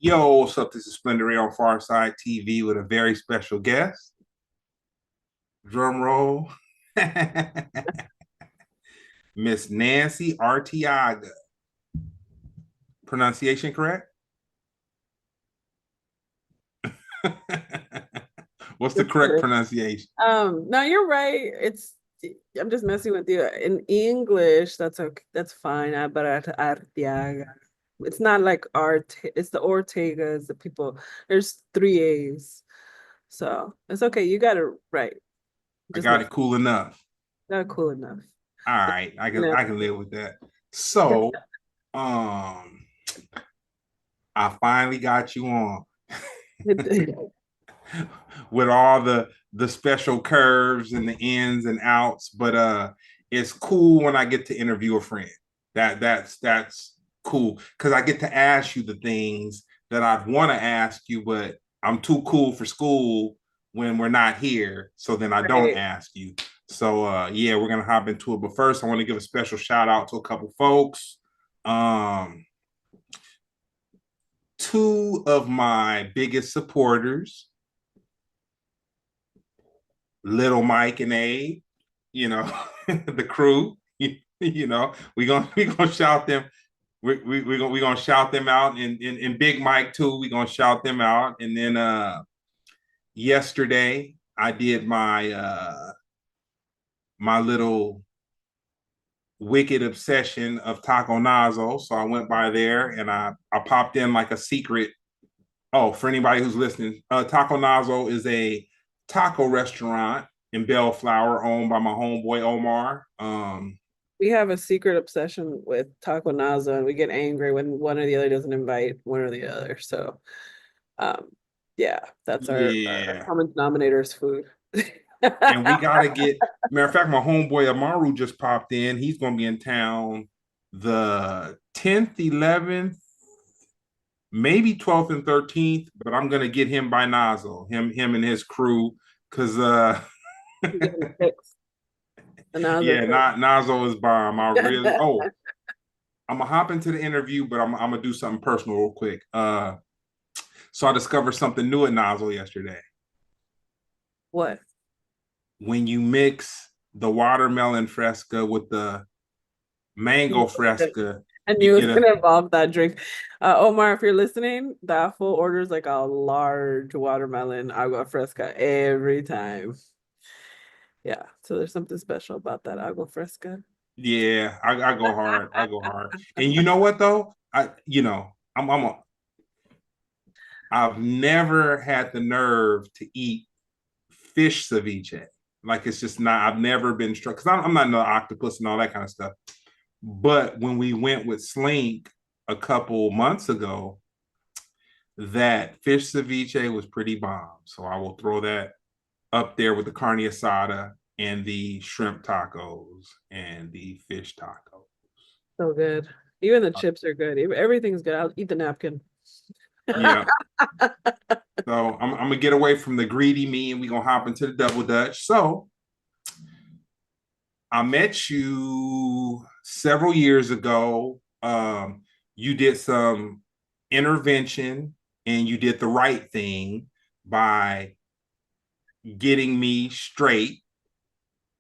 Yo, what's up? This is Splendid on Farside TV with a very special guest. Drum roll. Miss Nancy Arteaga. Pronunciation correct? What's the It's correct good. pronunciation? No, you're right. I'm just messing with you. In English, that's okay. That's fine. But Arteaga. It's not like Art. It's the Ortegas, the people. There's three A's. So it's okay. You got it right. I Just got mess. it cool enough. Not cool enough. All right, I can No. I can live with that. So, um, I finally got you on with all the special curves and the ins and outs, but it's cool when I get to interview a friend. That's cool because I get to ask you the things that I'd want to ask you, but I'm too cool for school when we're not here, so then I don't Right. ask you. So yeah, we're gonna hop into it. But first, I want to give a special shout out to a couple folks. Um, Two of my biggest supporters, Little Mike and Abe, the crew, we gonna shout them. We gonna shout them out, and Big Mike too. We gonna shout them out, and then yesterday I did my little wicked obsession of Taco Nazo. So I went by there and I popped in like a secret. Oh, for anybody who's listening, Taco Nazo is a taco restaurant in Bellflower owned by my homeboy Omar. We have a secret obsession with taco nazo, and we get angry when one or the other doesn't invite one or the other. So, um, yeah, that's our Yeah, common denominator's food. and we gotta get. Matter of fact, my homeboy Amaru just popped in. He's gonna be in town the 10th, 11th, maybe 12th and 13th. But I'm gonna get him by Nozzle, him and his crew, because You get them fixed. The nazo yeah, fix. not Nozzle is bomb. I really. Oh, I'm gonna hop into the interview, but I'm gonna do something personal real quick. So I discovered something new at Nozzle yesterday. What? When you mix the watermelon fresca with the mango fresca, I you knew it get was a gonna involve that drink. Omar, if you're listening, that full order is like a large watermelon agua fresca every time. Yeah, so there's something special about that agua fresca. yeah. I go hard. I go hard. And you know what though? I've never had the nerve to eat fish ceviche. Like it's just not. I've never been struck because I'm not no octopus and all that kind of stuff. But when we went with Slink a couple months ago, that fish ceviche was pretty bomb. So I will throw that up there with the carne asada and the shrimp tacos and the fish tacos. So good. Even the chips are good. Everything's good. I'll eat the napkin. Yeah. So I'm gonna get away from the greedy me and we're gonna hop into the double dutch. So I met you several years ago. You did some intervention and you did the right thing by getting me straight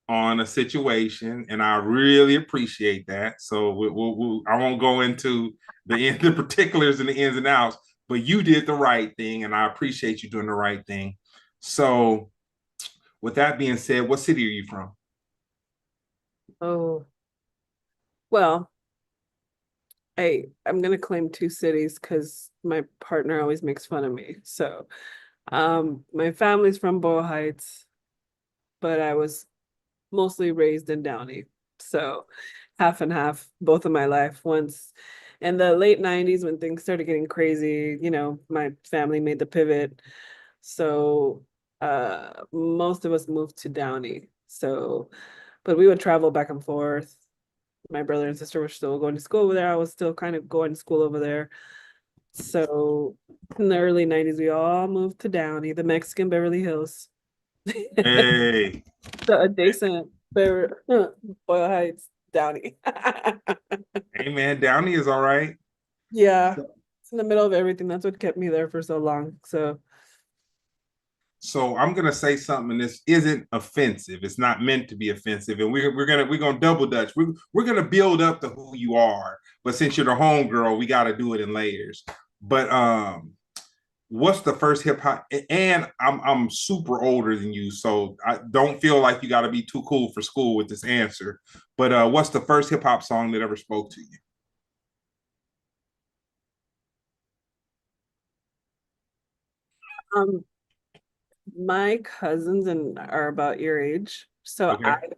on a situation, and I really appreciate that. So I won't go into the particulars and the ins and outs, but you did the right thing, and I appreciate you doing the right thing. So, with that being said, what city are you from? Oh, well, I'm gonna claim two cities because my partner always makes fun of me. So, my family's from Boyle Heights, but I was mostly raised in Downey. So, half and half both of my life. Once in the late 90s when things started getting crazy, my family made the pivot. So, most of us moved to Downey. So, but we would travel back and forth. My brother and sister were still going to school over there. I was still kind of going to school over there. So in the early 90s, we all moved to Downey, the Mexican Beverly Hills. Hey, The adjacent Boyle Heights, Downey. hey man, Downey is all right. Yeah. in the middle of everything. That's what kept me there for so long. So So I'm gonna say something, and this isn't offensive. It's not meant to be offensive, and we're gonna double dutch. We're gonna build up to who you are, but since you're the home girl, we got to do it in layers. But what's the first hip hop? And I'm super older than you, so I don't feel like you got to be too cool for school with this answer. But what's the first hip hop song that ever spoke to you? um my cousins and are about your age. So I Okay.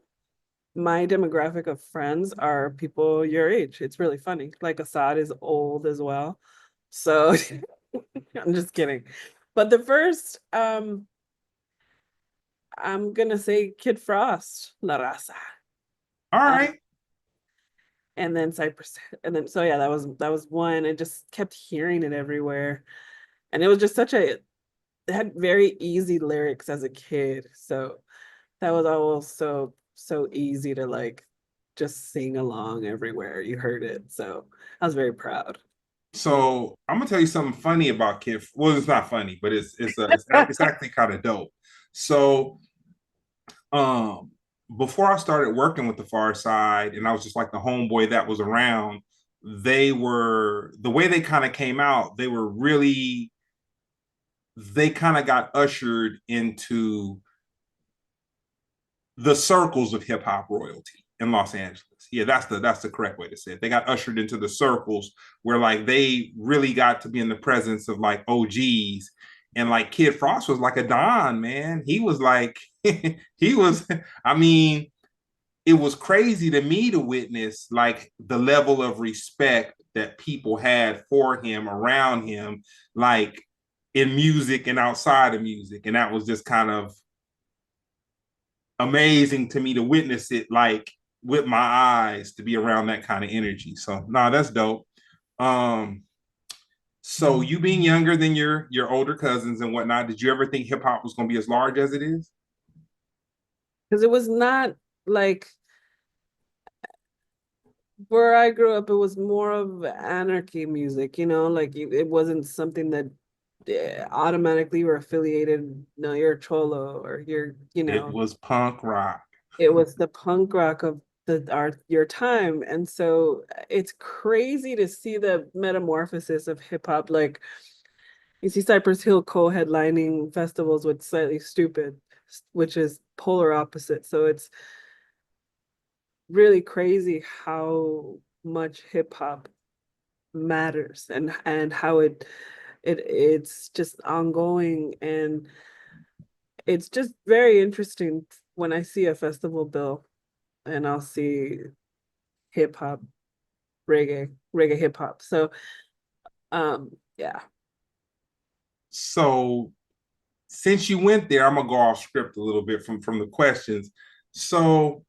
my demographic of friends are people your age. It's really funny. Like Assad is old as well. So I'm just kidding. But the first, I'm gonna say Kid Frost, La Raza. All Um, right. and then Cypress, and then so yeah, that was one. I just kept hearing it everywhere. And it was just such a it had very easy lyrics as a kid. So that was always so easy to like just sing along everywhere you heard it. So I was very proud. So I'm gonna tell you something funny about Kid. Well, it's not funny, but it's actually kind of dope. So um, before I started working with the Far Side, and I was just like the homeboy that was around. They were the way they kind of came out. They kind of got ushered into the circles of hip hop royalty in Los Angeles. Yeah, that's the correct way to say it. They got ushered into the circles where like they really got to be in the presence of like OGs. And like Kid Frost was like a Don, man. He was like he was, I mean, it was crazy to me to witness like the level of respect that people had for him around him, like in music and outside of music. And that was just kind of amazing to me to witness it like with my eyes to be around that kind of energy. So nah, that's dope. Um, so you being younger than your older cousins and whatnot, did you ever think hip hop was gonna be as large as it is? Because it was not like where I grew up, it was more of anarchy music, like it wasn't something that automatically were affiliated. No, you're a cholo or It was punk rock. it was the punk rock of your time. And so it's crazy to see the metamorphosis of hip hop. Like you see Cypress Hill co-headlining festivals with Slightly Stupid, which is polar opposite. So it's really crazy how much hip hop matters and how it's just ongoing, and it's just very interesting when I see a festival bill and I'll see hip hop, reggae hip hop. So yeah. So since you went there, I'm gonna go off script a little bit from the questions. So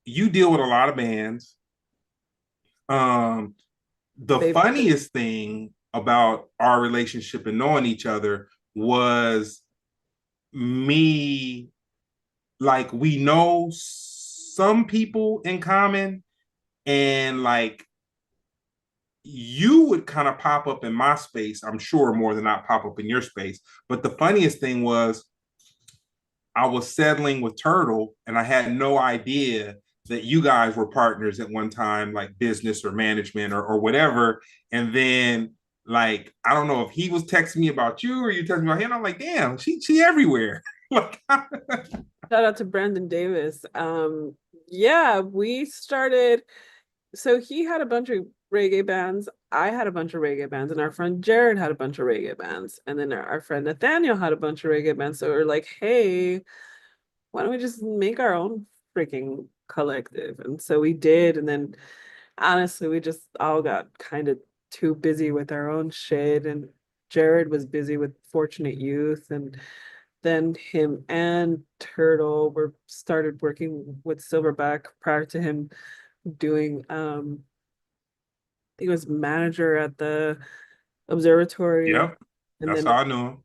you deal with a lot of bands. Um, the They've funniest thing about our relationship and knowing each other was me, like we know some people in common, and like you would kind of pop up in my space, I'm sure more than not pop up in your space. But the funniest thing was I was settling with Turtle and I had no idea that you guys were partners at one time, like business or management or whatever. And then like I don't know if he was texting me about you or you texting me about him. I'm like, damn, she everywhere. Like Shout out to Brandon Davis. Yeah, we started. So he had a bunch of reggae bands. I had a bunch of reggae bands, and our friend Jared had a bunch of reggae bands, and then our friend Nathaniel had a bunch of reggae bands. So we're like, hey, why don't we just make our own freaking collective? And so we did, and then honestly, we just all got kind of too busy with our own shit, and Jared was busy with Fortunate Youth, and then him and Turtle were started working with Silverback prior to him doing he was manager at the observatory. yep, And that's then how I knew him.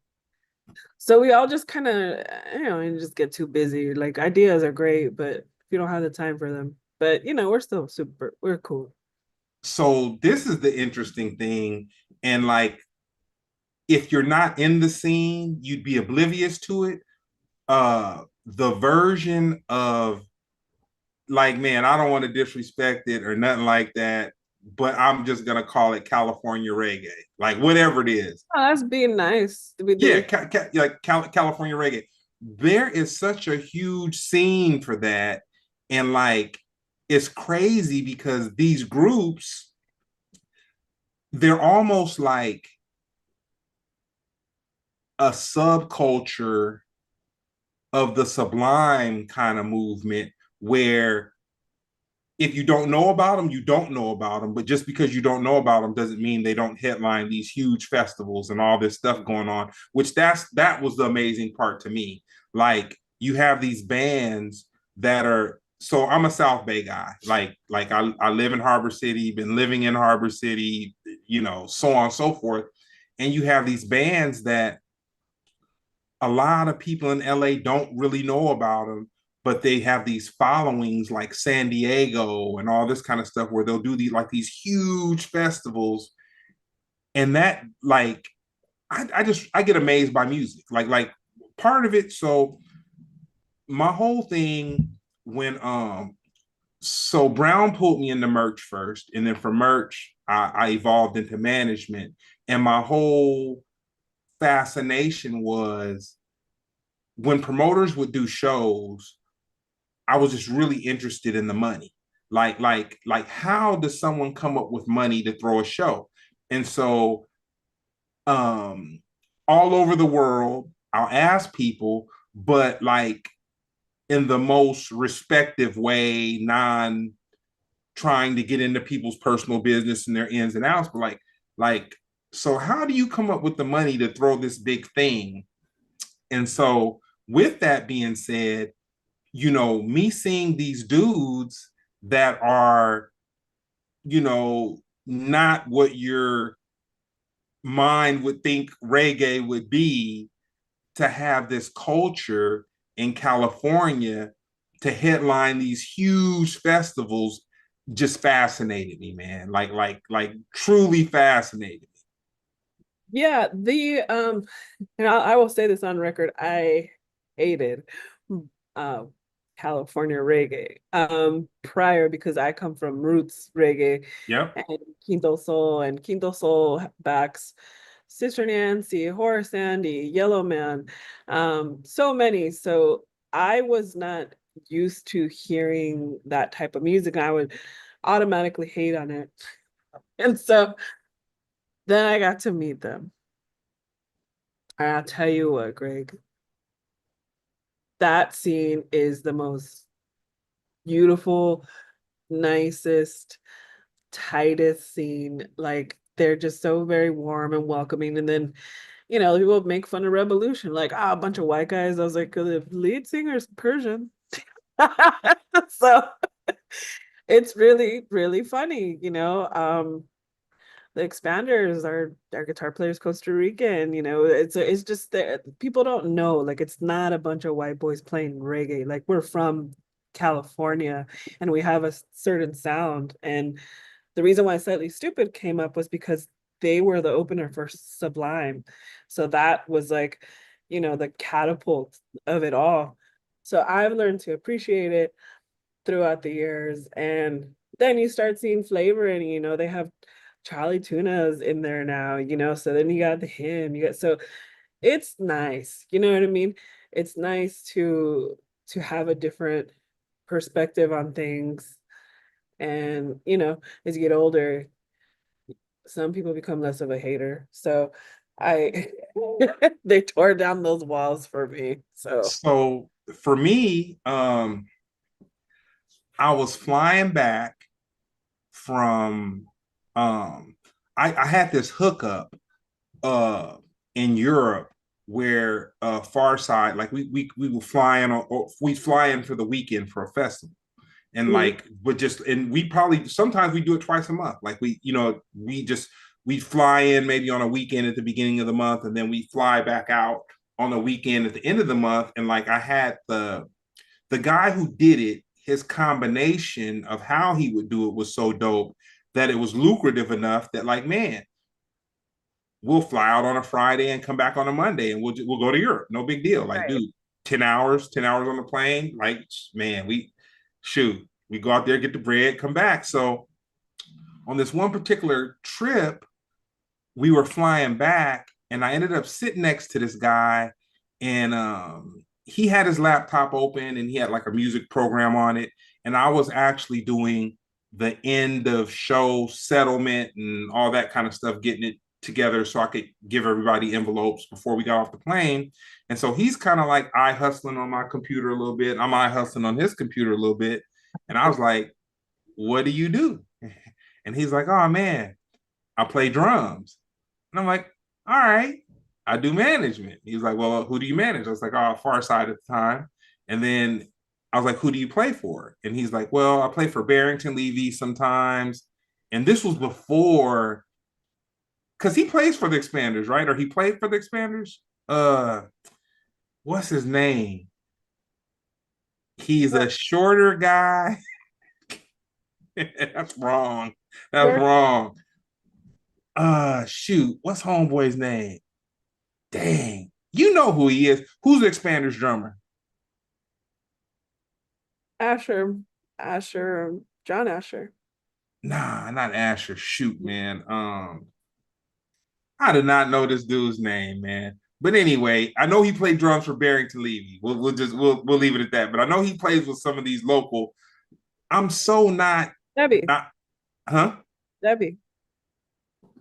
so we all just kind of and just get too busy. Like ideas are great, but if you don't have the time for them. But we're still we're cool. So this is the interesting thing, and like if you're not in the scene, you'd be oblivious to it. The version of, like, man, I don't want to disrespect it or nothing like that, but I'm just gonna call it California reggae, like whatever it is. Oh, that's being nice. Yeah, like California reggae. There is such a huge scene for that, and like it's crazy because these groups, they're almost like a subculture of the sublime kind of movement where if you don't know about them, you don't know about them. But just because you don't know about them doesn't mean they don't headline these huge festivals and all this stuff going on. Which that was the amazing part to me. Like you have these bands that are. So I'm a South Bay guy. I live in Harbor City, been living in Harbor City, so on and so forth. And you have these bands that a lot of people in LA don't really know about them, but they have these followings like San Diego and all this kind of stuff where they'll do these huge festivals. And that like I get amazed by music. Like part of it. So my whole thing when so Brown pulled me into merch first, and then for merch, I evolved into management. And my whole fascination was when promoters would do shows, I was just really interested in the money. Like how does someone come up with money to throw a show? And so um all over the world, I'll ask people, but like in the most respective way, non trying to get into people's personal business and their ins and outs, but like so how do you come up with the money to throw this big thing? And so with that being said, me seeing these dudes that are, not what your mind would think reggae would be, to have this culture in California to headline these huge festivals just fascinated me, man. Like truly fascinated. Yeah, and I will say this on record, I hated uh California reggae prior because I come from roots reggae Yep. and Quinto Soul backs Sister Nancy, Horace Andy, Yellow Man, so many. So I was not used to hearing that type of music. I would automatically hate on it. And so then I got to meet them. And I'll tell you what, Greg, that scene is the most beautiful, nicest, tightest scene. Like they're just so very warm and welcoming. And then, people make fun of Revolution, like, a bunch of white guys. I was like, the lead singer's Persian. So it's really, really funny, the expanders are our guitar players Costa Rican, it's just that people don't know, like it's not a bunch of white boys playing reggae. Like we're from California and we have a certain sound. And the reason why Slightly Stupid came up was because they were the opener for Sublime. So that was like, the catapult of it all. So I've learned to appreciate it throughout the years. And then you start seeing flavor and they have Charlie Tuna's in there now, so then you got so it's nice, you know what I mean? It's nice to have a different perspective on things. And as you get older, some people become less of a hater. So I they tore down those walls for me. So So for me, I was flying back from I had this hookup uh in Europe where Far Side, like we were flying or we fly in for the weekend for a festival. And mhm. like, but just and we probably sometimes we do it twice a month. Like we fly in maybe on a weekend at the beginning of the month, and then we fly back out on a weekend at the end of the month. And like I had the guy who did it, his combination of how he would do it was so dope that it was lucrative enough that like, man, we'll fly out on a Friday and come back on a Monday, and we'll go to Europe. No big deal. Like, Right. dude, 10 hours on the plane. Like, man, we go out there, get the bread, come back. So on this one particular trip, we were flying back, and I ended up sitting next to this guy, and he had his laptop open, and he had like a music program on it, and I was actually doing the end of show settlement and all that kind of stuff, getting it together so I could give everybody envelopes before we got off the plane. And so he's kind of like eye hustling on my computer a little bit. I'm eye hustling on his computer a little bit. And I was like, what do you do? And he's like, oh man, I play drums. And I'm like, all right, I do management. He was like, well, who do you manage? I was like, oh, Far Side at the time. And then I was like, who do you play for? And he's like, well, I play for Barrington Levy sometimes. And this was before, because he plays for the Expanders, right? Or he played for the Expanders. Uh, what's his name? He's a shorter guy. That's wrong. That's Sure. wrong. Shoot, what's homeboy's name? Dang, you know who he is. Who's the Expanders drummer? Asher, Asher, John Asher. Nah, not Asher. Shoot, man. I did not know this dude's name, man. But anyway, I know he played drums for Barrington Levy. We'll leave it at that. But I know he plays with some of these local. I'm so Debbie, not huh? Debbie,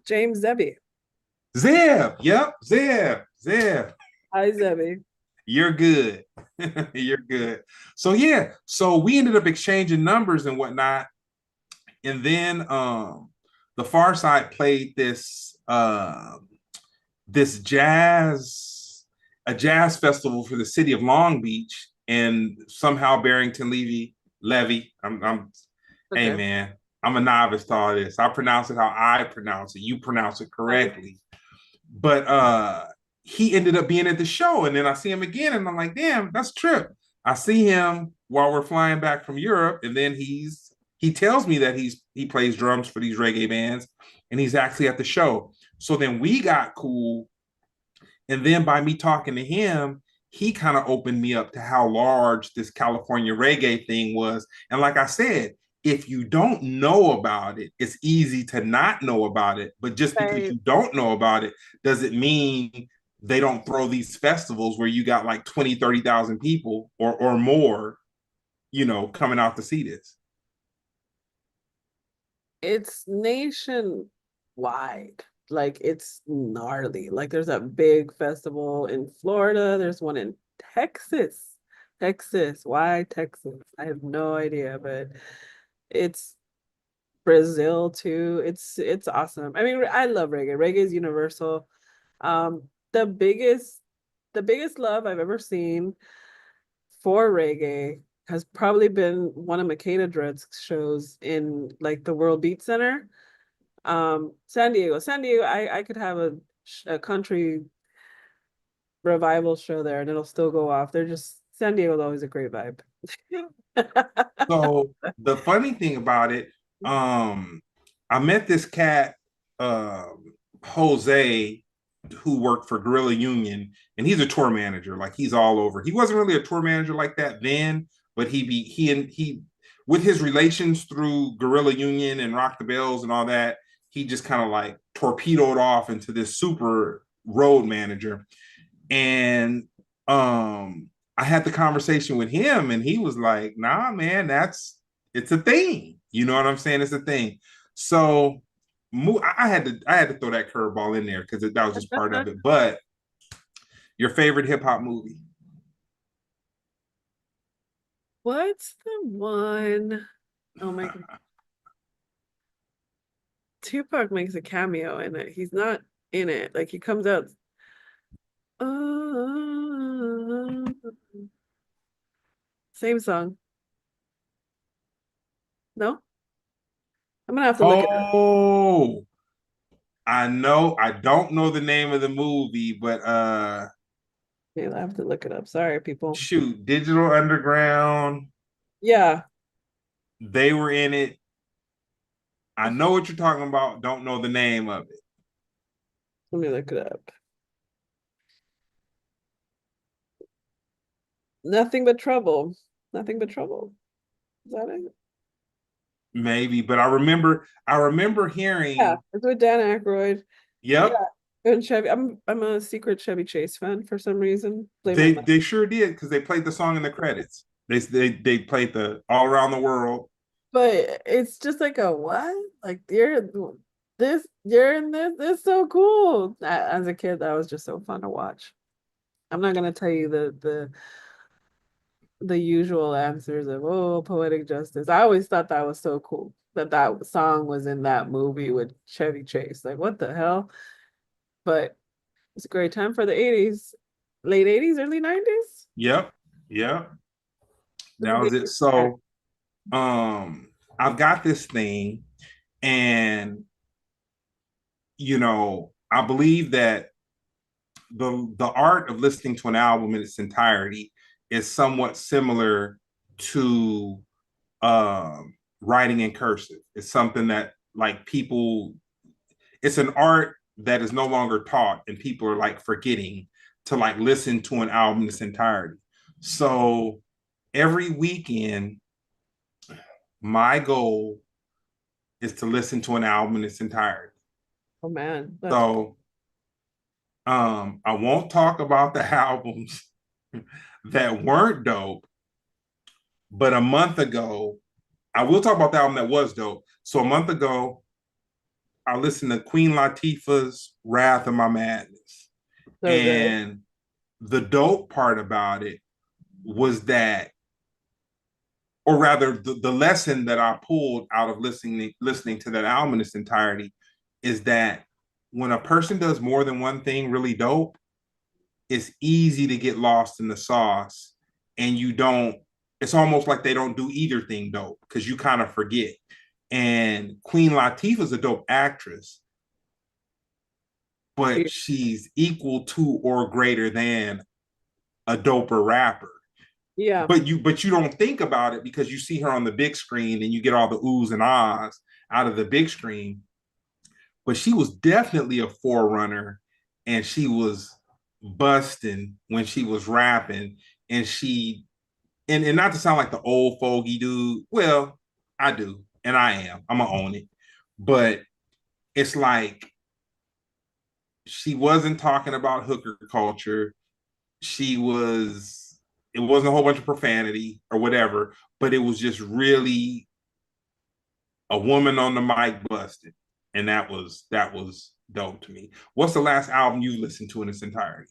James Debbie. Zeb. Yep, Zeb. Zeb. Hi, Debbie. You're good. You're good. So yeah, so we ended up exchanging numbers and whatnot. And then the Far Side played this jazz festival for the city of Long Beach, and somehow Barrington Levy. I'm hey Okay. man, I'm a novice to all this. I pronounce it how I pronounce it. You pronounce it Hi. correctly. But he ended up being at the show, and then I see him again, and I'm like, damn, that's a trip. I see him while we're flying back from Europe, and then he tells me that he plays drums for these reggae bands, and he's actually at the show. So then we got cool, and then by me talking to him, he kind of opened me up to how large this California reggae thing was. And like I said, if you don't know about it, it's easy to not know about it. But just because Right. you don't know about it doesn't mean they don't throw these festivals where you got like 20, 30,000 people or more, coming out to see this. It's nationwide. Like it's gnarly. Like there's a big festival in Florida. There's one in Texas. Texas. Why Texas? I have no idea, but it's Brazil too. It's awesome. I mean, I love reggae. Reggae is universal. Um, the biggest the biggest love I've ever seen for reggae has probably been one of Makeda Dread's shows in like the World Beat Center. San Diego. San Diego, I could have a country revival show there and it'll still go off. They're just San Diego's always a great vibe. So the funny thing about it, I met this cat, Jose, who worked for Gorilla Union, and he's a tour manager. Like he's all over. He wasn't really a tour manager like that then, but he with his relations through Gorilla Union and Rock the Bells and all that, he just kind of like torpedoed off into this super road manager. And I had the conversation with him, and he was like, "Nah, man, it's a thing. You know what I'm saying? It's a thing." So I had to throw that curveball in there because that was just part of it. But your favorite hip hop movie? What's the one? Oh my God. Tupac makes a cameo in it. He's not in it. Like he comes out. Uh, same song. No? I'm gonna have to look it up. Oh, I know. I don't know the name of the movie, but Yeah, I have to look it up. Sorry, people. shoot, Digital Underground. Yeah. They were in it. I know what you're talking about. Don't know the name of it. Let me look it up. Nothing but trouble. Nothing but trouble. Is that it? Maybe, but I remember Yeah, hearing, it's with Dan Aykroyd. Yeah, yep, and Chevy. I'm a secret Chevy Chase fan for some reason. Blame my they mom. they sure did because they played the song in the credits. They played the All Around the World. But it's just like a what? Like you're in this. It's so cool. As a kid, that was just so fun to watch. I'm not gonna tell you the usual answers of oh poetic justice. I always thought that was so cool that that song was in that movie with Chevy Chase. Like what the hell? But it's a great time for the 80s, late 80s, early 90s. Yep, yep, Let me that was get it. you back. So, I've got this thing, and I believe that the art of listening to an album in its entirety is somewhat similar to writing in cursive. It's something that like people, it's an art that is no longer taught, and people are like forgetting to like listen to an album in its entirety. So every weekend, my goal is to listen to an album in its entirety. Oh man, that's So I won't talk about the albums that weren't dope, but a month ago, I will talk about the album that was dope. So a month ago, I listened to Queen Latifah's Wrath of My Madness. so good. And the dope part about it was that, or rather, the lesson that I pulled out of listening to that album in its entirety is that when a person does more than one thing really dope, it's easy to get lost in the sauce, and you don't, it's almost like they don't do either thing dope because you kind of forget. And Queen Latifah's a dope actress, but she's equal to or greater than a doper rapper. Yeah, But you don't think about it because you see her on the big screen and you get all the oohs and ahs out of the big screen. But she was definitely a forerunner, and she was busting when she was rapping, and and not to sound like the old fogey dude. Well, I do, and I am. I'm gonna own it. But it's like she wasn't talking about hooker culture. She was. It wasn't a whole bunch of profanity or whatever, but it was just really a woman on the mic busted, and that was dope to me. What's the last album you listened to in its entirety?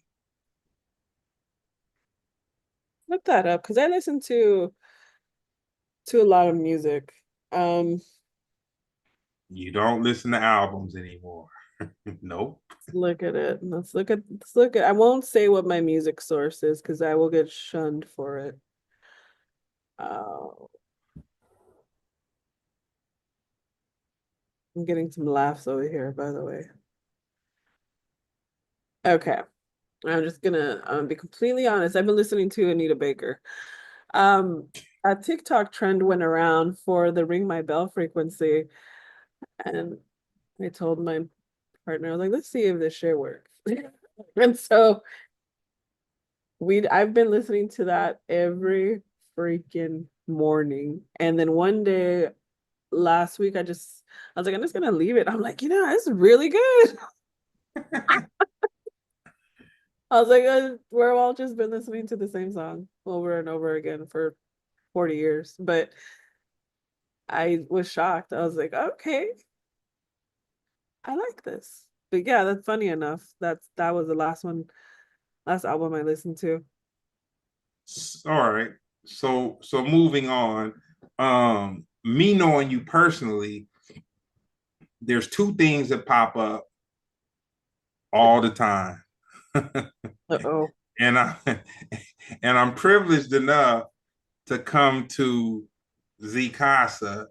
look that up because I listen to a lot of music. Um, You don't listen to albums anymore. Nope. let's look at it. Let's look at. I won't say what my music source is because I will get shunned for it. Uh, I'm getting some laughs over here, by the way. Okay. I'm just gonna be completely honest. I've been listening to Anita Baker. Um, a TikTok trend went around for the ring my bell frequency, and I told my partner, I was like, let's see if this shit works. And so I've been listening to that every freaking morning. And then one day last week, I was like, I'm just gonna leave it. I'm like, it's really good. I was like, we're all just been listening to the same song over and over again for 40 years. But I was shocked. I was like, okay, I like this. But yeah, that's funny enough. That was the last album I listened to. All right. So moving on. Me knowing you personally, there's two things that pop up all the time. Uh-oh. and I and I'm privileged enough to come to Z Casa.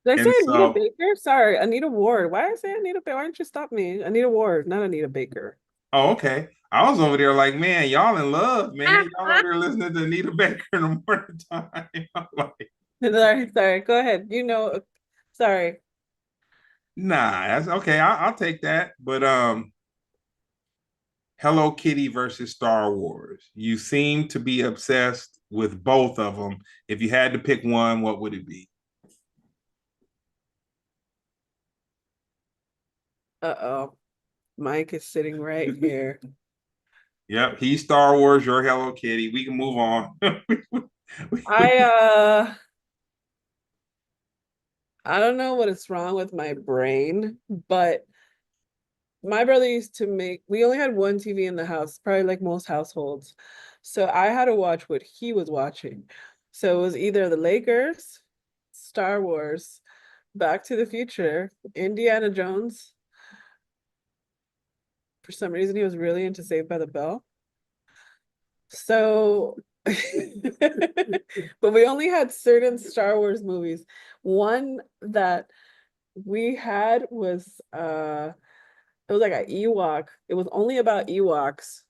Did I say And Anita so, Baker? Sorry, Anita Ward. Why did I say Anita Baker? Why didn't you stop me? Anita Ward, not Anita Baker. oh, okay. I was over there like, man, y'all in love, man. Y'all over there listening to Anita Baker in the morning time. I'm like, Sorry. Go ahead. Sorry. nah, that's okay. I'll take that. But Hello Kitty versus Star Wars. You seem to be obsessed with both of them. If you had to pick one, what would it be? Uh-oh. Mike is sitting right here. Yep, he's Star Wars, you're Hello Kitty. We can move on. I uh I don't know what is wrong with my brain, but my brother used to make, we only had one TV in the house, probably like most households. So I had to watch what he was watching. So it was either the Lakers, Star Wars, Back to the Future, Indiana Jones. For some reason, he was really into Saved by the Bell. So, but we only had certain Star Wars movies. One that we had was it was like an Ewok. It was only about Ewoks.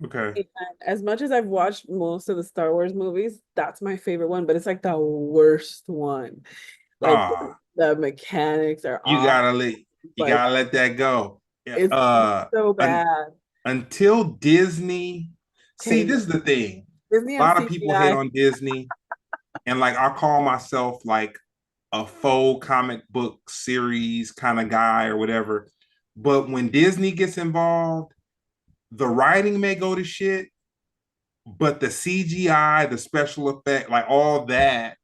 Okay. And as much as I've watched most of the Star Wars movies, that's my favorite one, but it's like the worst one. Like Ah, the mechanics are you off. gotta let you Like gotta let that go. Yeah, it's so un, bad. until Disney, see, Okay, this is the thing. Disney A and lot of people hate CGI. on Disney, and like I call myself like a faux comic book series kind of guy or whatever. But when Disney gets involved, the writing may go to shit, but the CGI, the special effect, like all that,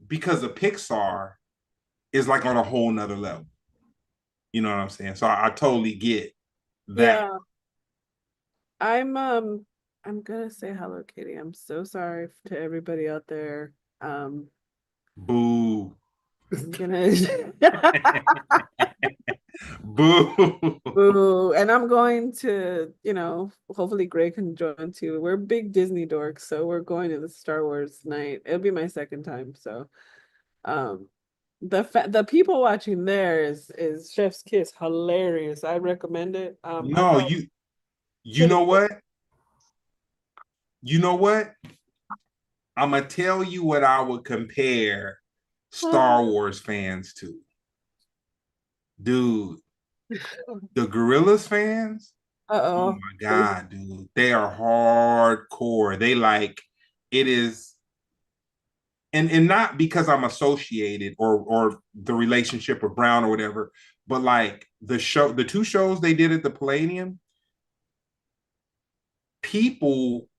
because of Pixar, is like on a whole nother level. You know what I'm saying? So I totally get that. Yeah, I'm gonna say Hello Kitty. I'm so sorry to everybody out there. Boo. I'm gonna Boo. Boo. And I'm going to, hopefully Greg can join too. We're big Disney dorks, so we're going to the Star Wars night. It'll be my second time. So um the people watching there is Chef's Kiss. Hilarious. I recommend it. I No, thought you pretty know good. what? You know what? I'm gonna tell you what I would compare Star Wars fans to. Dude, the Gorillas fans, oh Uh-oh. my God, dude. They are hardcore. They like it is, and not because I'm associated or the relationship with Brown or whatever, but like the two shows they did at the Palladium, people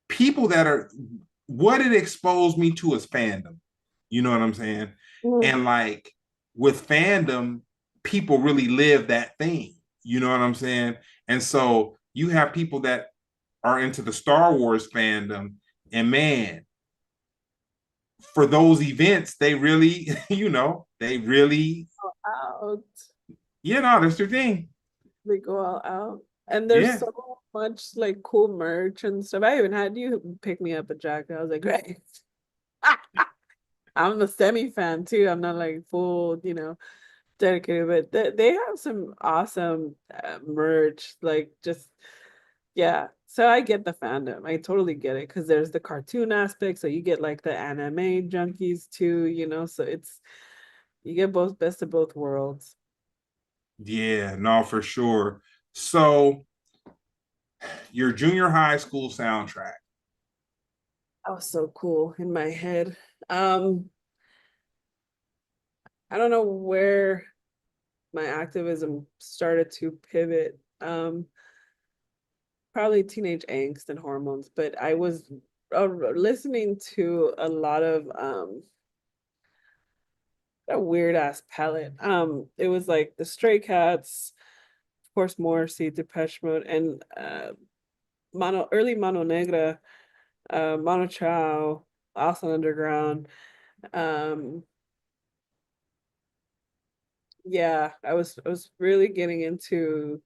people that are what it exposed me to is fandom. You know what I'm saying? Mhm. And like with fandom, people really live that thing. You know what I'm saying? And so you have people that are into the Star Wars fandom, and man, for those events, they really, they really, Out. that's their thing. They go all out. And there's Yeah. so much like cool merch and stuff. I even had you pick me up a jacket. I was like, great. I'm a semi fan too. I'm not like full, dedicated, but they have some awesome merch. Like just yeah. So I get the fandom. I totally get it because there's the cartoon aspect. So you get like the anime junkies too. So you get both best of both worlds. Yeah, no, for sure. So your junior high school soundtrack. That was so cool in my head. Um, I don't know where my activism started to pivot. Probably teenage angst and hormones, but I was listening to a lot of a weird ass palette. It was like the Stray Cats, of course, Morrissey, Depeche Mode, and Mono Negra, Mono Chao, also Underground. Um, yeah, I was really getting into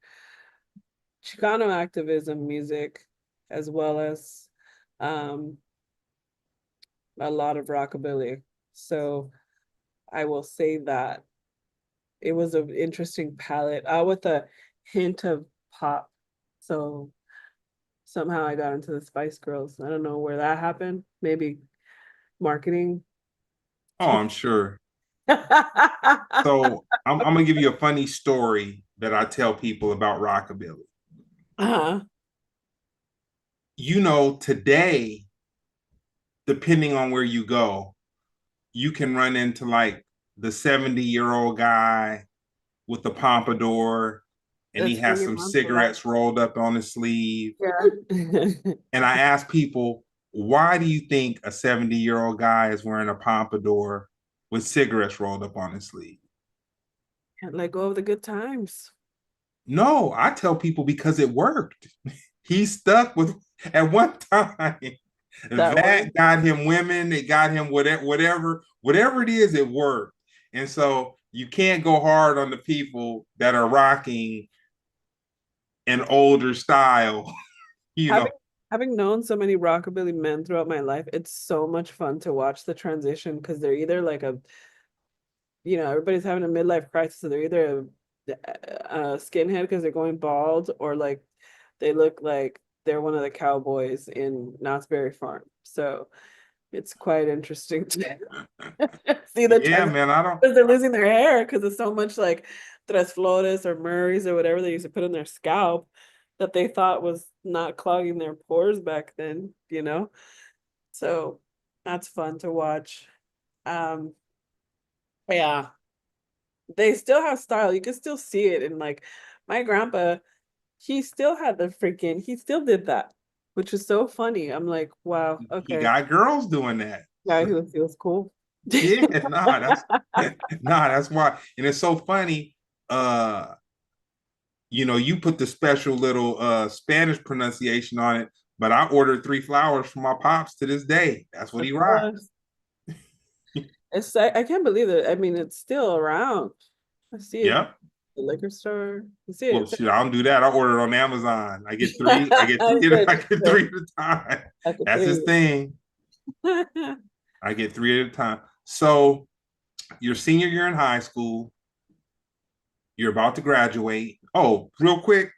Chicano activism music as well as um a lot of rockabilly. So I will say that it was an interesting palette with a hint of pop. So somehow I got into the Spice Girls. I don't know where that happened. Maybe marketing. Oh, I'm sure. So I'm gonna give you a funny story that I tell people about rockabilly. Uh-huh. You know, today, depending on where you go, you can run into like the 70-year-old guy with the pompadour and he That's has bringing some on to life. cigarettes rolled up on his sleeve. Yeah. And I ask people, why do you think a 70-year-old guy is wearing a pompadour with cigarettes rolled up on his sleeve? Can't let go of the good times. No, I tell people because it worked. He stuck with at one time. That That one. got him women, it got him whatever it is, it worked. And so you can't go hard on the people that are rocking an older style, you Having know. having known so many rockabilly men throughout my life, it's so much fun to watch the transition because they're either like everybody's having a midlife crisis, so they're either a skinhead because they're going bald, or like they look like they're one of the cowboys in Knott's Berry Farm. So it's quite interesting to see the Yeah, transition man, I don't because they're losing their hair because it's so much like tres flores or Murray's or whatever they used to put in their scalp that they thought was not clogging their pores back then. So that's fun to watch. Um, yeah, they still have style. You can still see it in like my grandpa, he still did that, which is so funny. I'm like, wow, he okay. got girls doing that. Guy who feels cool. Yeah, that's why. And it's so funny. Uh, you put the special little Spanish pronunciation on it, but I ordered 3 flowers for my pops to this day. That's what Of he rocks. course. I can't believe it. I mean, it's still around. I see it Yep. at the liquor store. You see Well, it. shit, I don't do that. I order it on Amazon. I get three. I get I three. said, I get three at a time. at the That's his three. thing. I get three at a time. So your senior year in high school, you're about to graduate. Oh, real quick,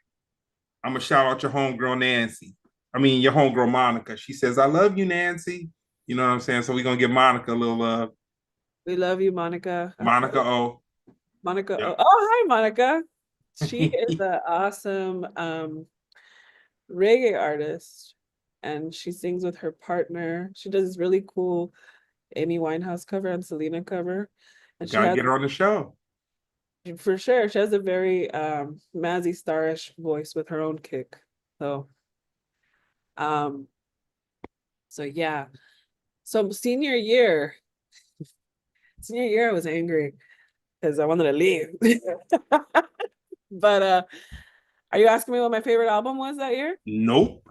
I'm gonna shout out your homegirl Nancy. I mean your homegirl Monica. She says, "I love you, Nancy." You know what I'm saying? So we're gonna give Monica a little love. We love you, Monica. Monica O. Monica. Yep. Hi, Monica. She is an awesome reggae artist, and she sings with her partner. She does this really cool Amy Winehouse cover and Selena cover, We and she gotta has get her on the show. for sure she has a very Mazzy Starish voice with her own kick. So um yeah. So senior year I was angry because I wanted to leave. But are you asking me what my favorite album was that year? Nope.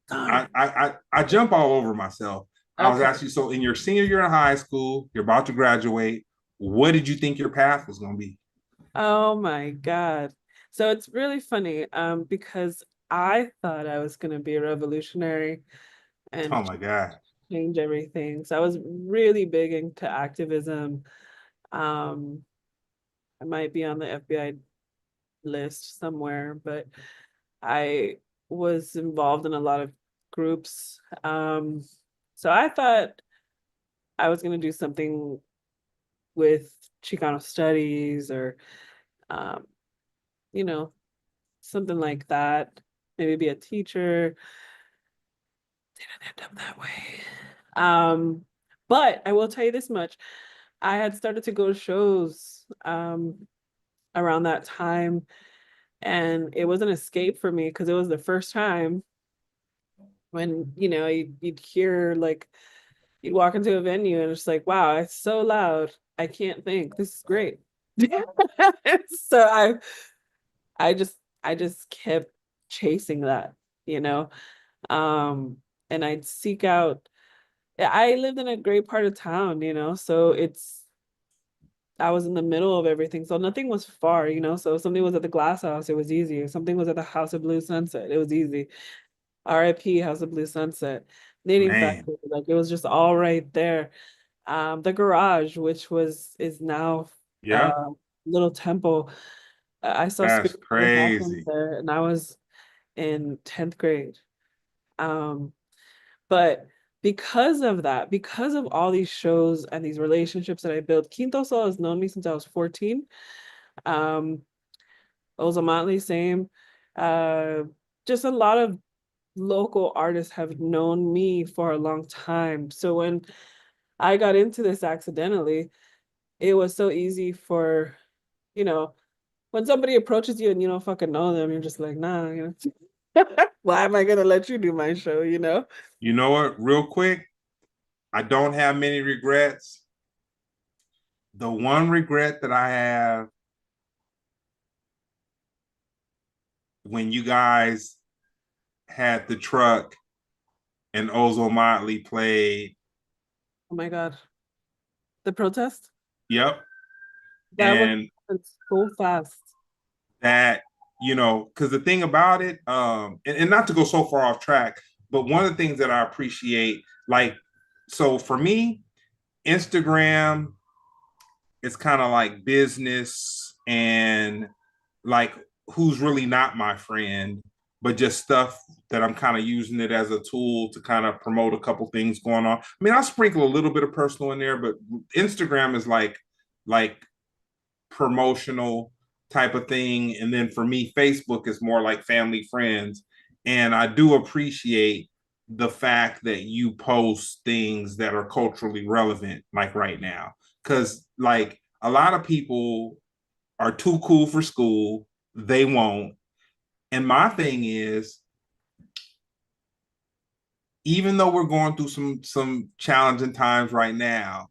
Darn I jump all over myself. it. I was Okay. asking you, so in your senior year in high school, you're about to graduate. What did you think your path was gonna be? Oh my God. So it's really funny because I thought I was going to be a revolutionary Oh and my God. change everything. So I was really big into activism. Um, I might be on the FBI list somewhere, but I was involved in a lot of groups. So I thought I was going to do something with Chicano studies or, um, you know, something like that. Maybe be a teacher. Didn't end up that way. But I will tell you this much. I had started to go to shows around that time, and it was an escape for me because it was the first time when, you'd hear like you'd walk into a venue and it's like, wow, it's so loud. I can't think. This is great. So I just I just kept chasing that, you know. Um, and I'd seek out I lived in a great part of town, so I was in the middle of everything. So nothing was far, So if something was at the Glass House, it was easy. If something was at the House of Blue Sunset, it was easy. RIP House of Blue Sunset, Knitting Man. Factory, like it was just all right there. The Garage, which is now Yeah. Little Temple. I saw That's Spirit Week happen crazy. there, and I was in 10th grade. Um, But because of that, because of all these shows and these relationships that I built, Quinto Sol has known me since I was 14. Um, Ozo Motley, same. Uh, just a lot of local artists have known me for a long time. So when I got into this accidentally, it was so easy for, you know, when somebody approaches you and you don't fucking know them, you're just like, nah, why am I gonna let you do my show, you know? You know what? Real quick, I don't have many regrets. The one regret that I have when you guys had the truck and Ozo Motley played. Oh my God. The protest? Yep. That was And so fast. that, because the thing about it, and not to go so far off track, but one of the things that I appreciate, like, so for me, Instagram is kind of like business and like who's really not my friend, but just stuff that I'm kind of using it as a tool to kind of promote a couple things going on. I mean, I'll sprinkle a little bit of personal in there, but Instagram is like promotional type of thing. And then for me, Facebook is more like family, friends. And I do appreciate the fact that you post things that are culturally relevant, like right now. Cause like a lot of people are too cool for school, they won't. And my thing is, even though we're going through some challenging times right now,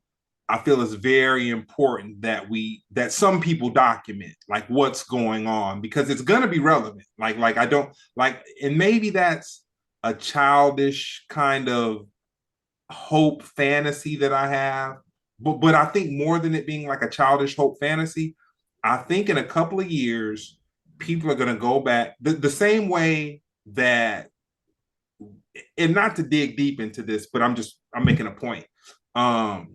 I feel it's very important that some people document like what's going on because it's going to be relevant. Like I don't like, and maybe that's a childish kind of hope fantasy that I have, but I think more than it being like a childish hope fantasy, I think in a couple of years people are going to go back the same way that, and not to dig deep into this, but I'm making a point. Um,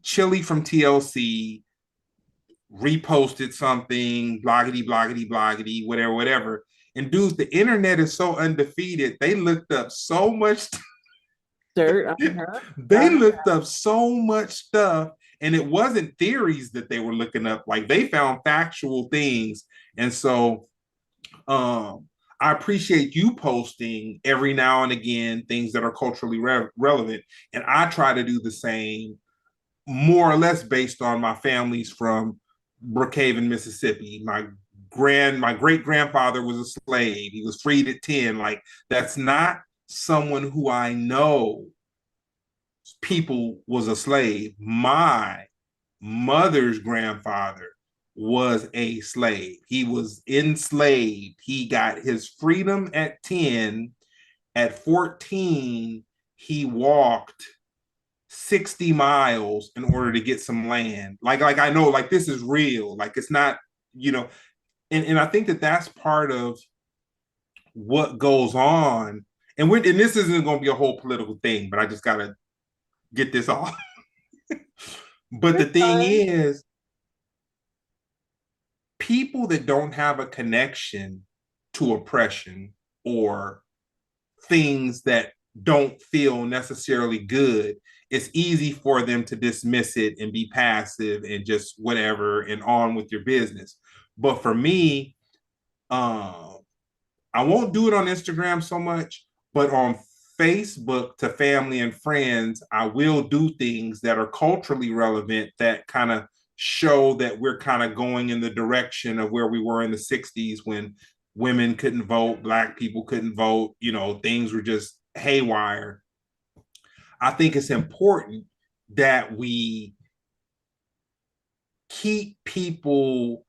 Chili from TLC reposted something, bloggity, bloggity, bloggity, whatever, whatever. And dudes, the internet is so undefeated. They looked up so much. Dirt on her. They looked up so much stuff, and it wasn't theories that they were looking up. Like they found factual things, and so I appreciate you posting every now and again things that are culturally relevant, and I try to do the same, more or less based on my family's from Brookhaven, Mississippi. My great grandfather was a slave. He was freed at 10. Like that's not someone who I know people was a slave. My mother's grandfather was a slave. He was enslaved. He got his freedom at 10. At 14, he walked 60 miles in order to get some land. Like I know, like this is real. Like it's not, you know, and I think that that's part of what goes on. And this isn't going to be a whole political thing, but I just got to get this off. But the It's thing fine. is, people that don't have a connection to oppression or things that don't feel necessarily good, it's easy for them to dismiss it and be passive and just whatever and on with your business. But for me, I won't do it on Instagram so much, but on Facebook to family and friends, I will do things that are culturally relevant that kind of show that we're kind of going in the direction of where we were in the 60s when women couldn't vote, black people couldn't vote, things were just haywire. I think it's important that we keep people.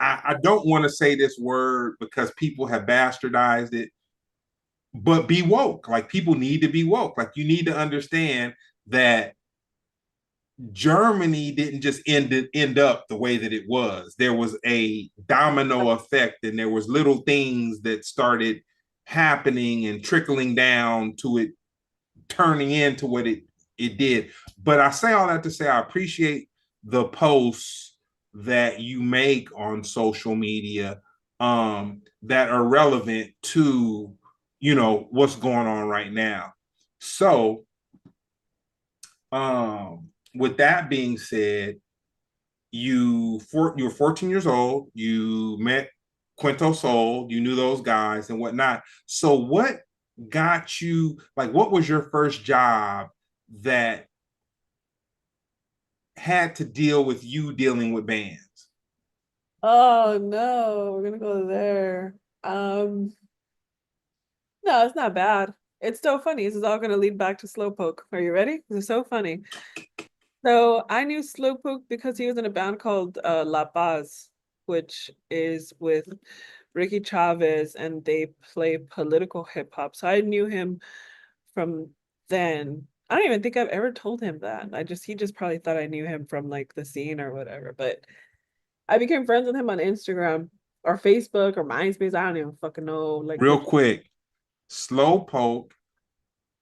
I don't want to say this word because people have bastardized it, but be woke. Like people need to be woke. Like you need to understand that Germany didn't just end up the way that it was. There was a domino effect, and there was little things that started happening and trickling down to it turning into what it did. But I say all that to say I appreciate the posts that you make on social media that are relevant to what's going on right now. So with that being said, you were 14 years old. You met Quinto Soul. You knew those guys and whatnot. So what got you like? What was your first job that had to deal with you dealing with bands? Oh no, we're gonna go there. No, it's not bad. It's so funny. This is all gonna lead back to Slowpoke. Are you ready? This is so funny. So I knew Slowpoke because he was in a band called La Paz, which is with Ricky Chavez, and they play political hip hop. So I knew him from then. I don't even think I've ever told him that. He just probably thought I knew him from like the scene or whatever. But I became friends with him on Instagram or Facebook or MySpace. I don't even fucking know like Real which. quick, Slowpoke.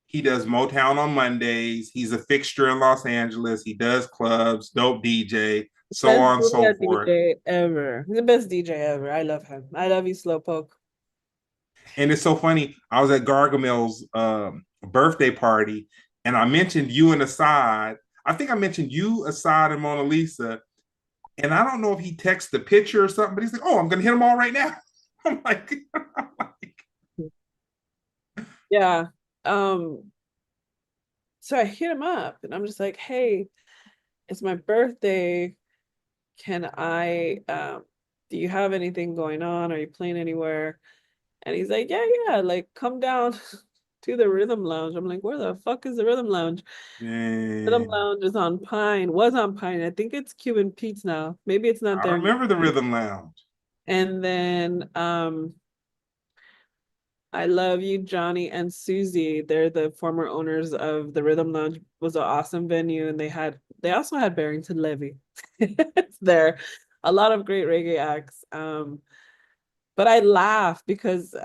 He does Motown on Mondays. He's a fixture in Los Angeles. He does clubs, dope DJ, so Best on and so Booyah forth. DJ ever. He's the best DJ ever. I love him. I love you, Slowpoke. And it's so funny. I was at Gargamel's birthday party, and I mentioned you and Assad. I think I mentioned you, Assad, and Mona Lisa. And I don't know if he texted the picture or something, but he's like, "Oh, I'm gonna hit them all right now." I'm like, Yeah. Um, so I hit him up and I'm just like, hey, it's my birthday. Can I do you have anything going on? Are you playing anywhere? And he's like, yeah, yeah, like come down to the Rhythm Lounge. I'm like, where the fuck is the Rhythm Lounge? Rhythm man, Lounge is on Pine, was on Pine. I think it's Cuban Pete's now. Maybe it's not I there anymore. remember the Rhythm Lounge. And then I love you, Johnny and Susie. They're the former owners of the Rhythm Lounge. It was an awesome venue, and they also had Barrington Levy. It's there. A lot of great reggae acts. But I laugh because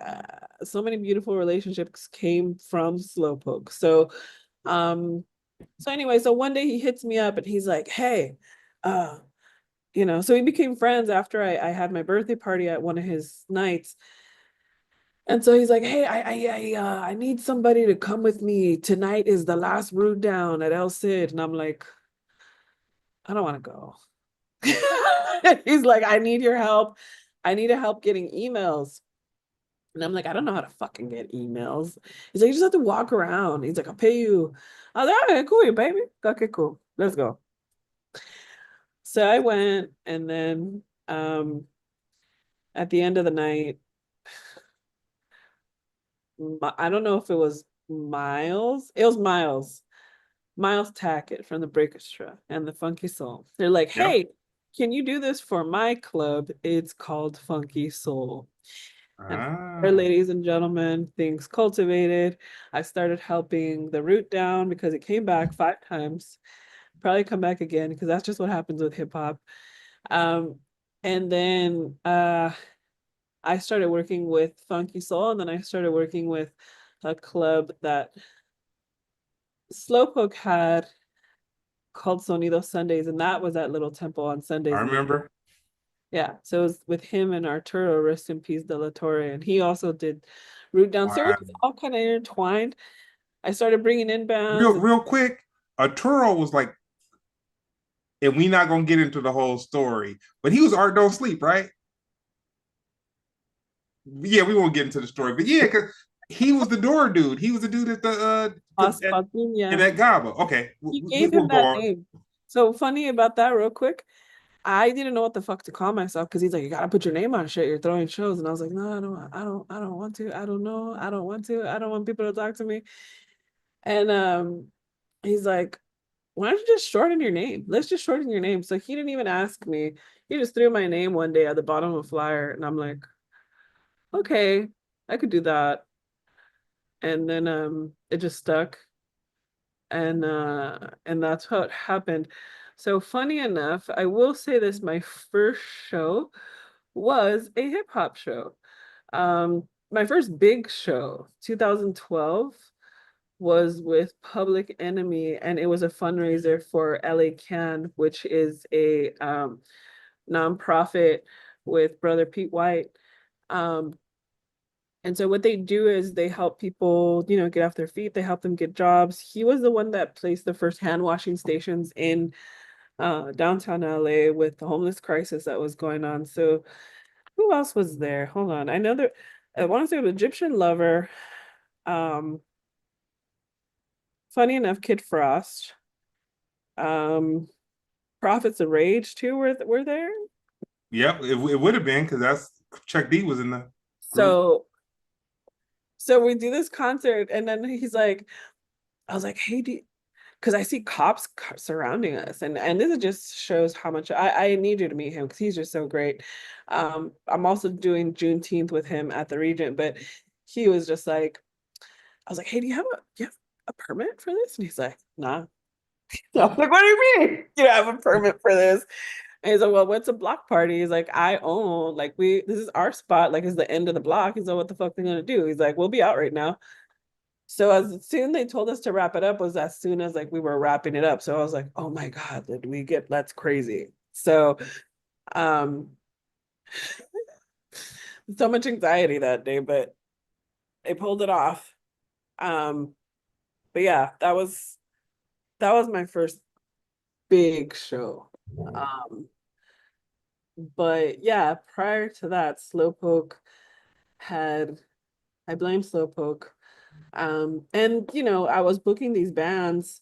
so many beautiful relationships came from Slowpoke. So anyway, so one day he hits me up and he's like, "Hey, uh, so we became friends after I had my birthday party at one of his nights." And so he's like, "Hey, I need somebody to come with me. Tonight is the last root down at El Cid." And I'm like, "I don't want to go." He's like, "I need your help. I need help getting emails." And I'm like, "I don't know how to fucking get emails." He's like, "You just have to walk around." He's like, "I'll pay you." I was like, "Okay, cool, baby. Okay, cool. Let's go." So I went, and then at the end of the night, I don't know if it was Miles. It was Miles. Miles Tackett from the Breakestra and the Funky Soul. They're like, Yep. "Hey, can you do this for my club? It's called Funky Soul." And there, Ah, ladies and gentlemen, things cultivated. I started helping the root down because it came back 5 times. Probably come back again because that's just what happens with hip hop. Um, and then I started working with Funky Soul, and then I started working with a club that Slowpoke had called Sonido Sundays, and that was at Little Temple on I Sundays. And remember. yeah, so it was with him and Arturo, rest in peace, De La Torre, and he also did Root Down. So it Wow. was all kind of intertwined. I started bringing in bands. Real quick. Arturo was like, and we not gonna get into the whole story, but he was Art Don't Sleep, right? Yeah, we won't get into the story, but yeah, because he was the door dude. He was the dude at in Yeah. that Gaba. Okay, He gave we'll him go that on. name. So funny about that, real quick. I didn't know what the fuck to call myself because he's like, "You gotta put your name on shit. You're throwing shows." And I was like, "No, I don't want to. I don't know. I don't want to. I don't want people to talk to me." And he's like, "Why don't you just shorten your name? Let's just shorten your name." So he didn't even ask me. He just threw my name one day at the bottom of a flyer, and I'm like, "Okay, I could do that." And then it just stuck. And that's how it happened. So funny enough, I will say this, my first show was a hip hop show. My first big show, 2012, was with Public Enemy, and it was a fundraiser for LA Can, which is a nonprofit with Brother Pete White. Um, And so what they do is they help people, get off their feet. They help them get jobs. He was the one that placed the first hand washing stations in downtown LA with the homeless crisis that was going on. So who else was there? Hold on. I know that I want to say the Egyptian Lover. Um, funny enough, Kid Frost. Um, Prophets of Rage too were there. Yep, it would have been because that's Chuck D was in the group. So we do this concert, and then he's like, I was like, hey, because I see cops surrounding us, and this just shows how much I need you to meet him because he's just so great. I'm also doing Juneteenth with him at the Regent, but he was just like, I was like, hey, do you have a permit for this? And he's like, nah. So I was like, what do you mean? You don't have a permit for this? And he's like, well, what's a block party? He's like, I own, like, this is our spot, like, it's the end of the block. He's like, what the fuck they gonna do? He's like, we'll be out right now. So as soon they told us to wrap it up was as soon as like we were wrapping it up. So I was like, oh my God, did we get that's crazy. So um so much anxiety that day, but they pulled it off. Um, but yeah, that was my first big show. Um, but yeah, prior to that, Slowpoke had I blame Slowpoke. And I was booking these bands,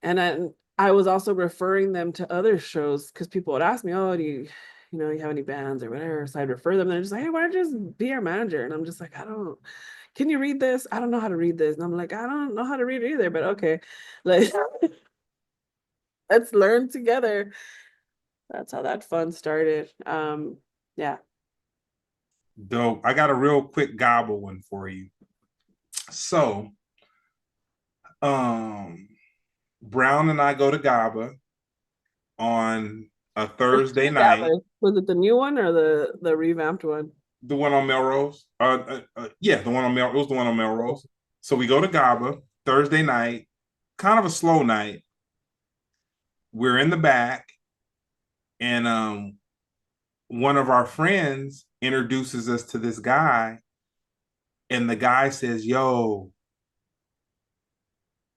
and I was also referring them to other shows because people would ask me, "Oh, you have any bands or whatever?" So I'd refer them. And they're just like, "Hey, why don't you just be our manager?" And I'm just like, "I don't. Can you read this? I don't know how to read this." And I'm like, "I don't know how to read it either, but okay, like let's learn together." That's how that fun started. Yeah. Dope. I got a real quick gobble one for you. So, um, Brown and I go to GABA on a Which Thursday two night. Gabas? Was it the new one or the revamped one? The one on Melrose. Yeah, the one on Melrose. It was the one on Melrose. So we go to GABA Thursday night, kind of a slow night. We're in the back, and one of our friends introduces us to this guy, and the guy says, "Yo,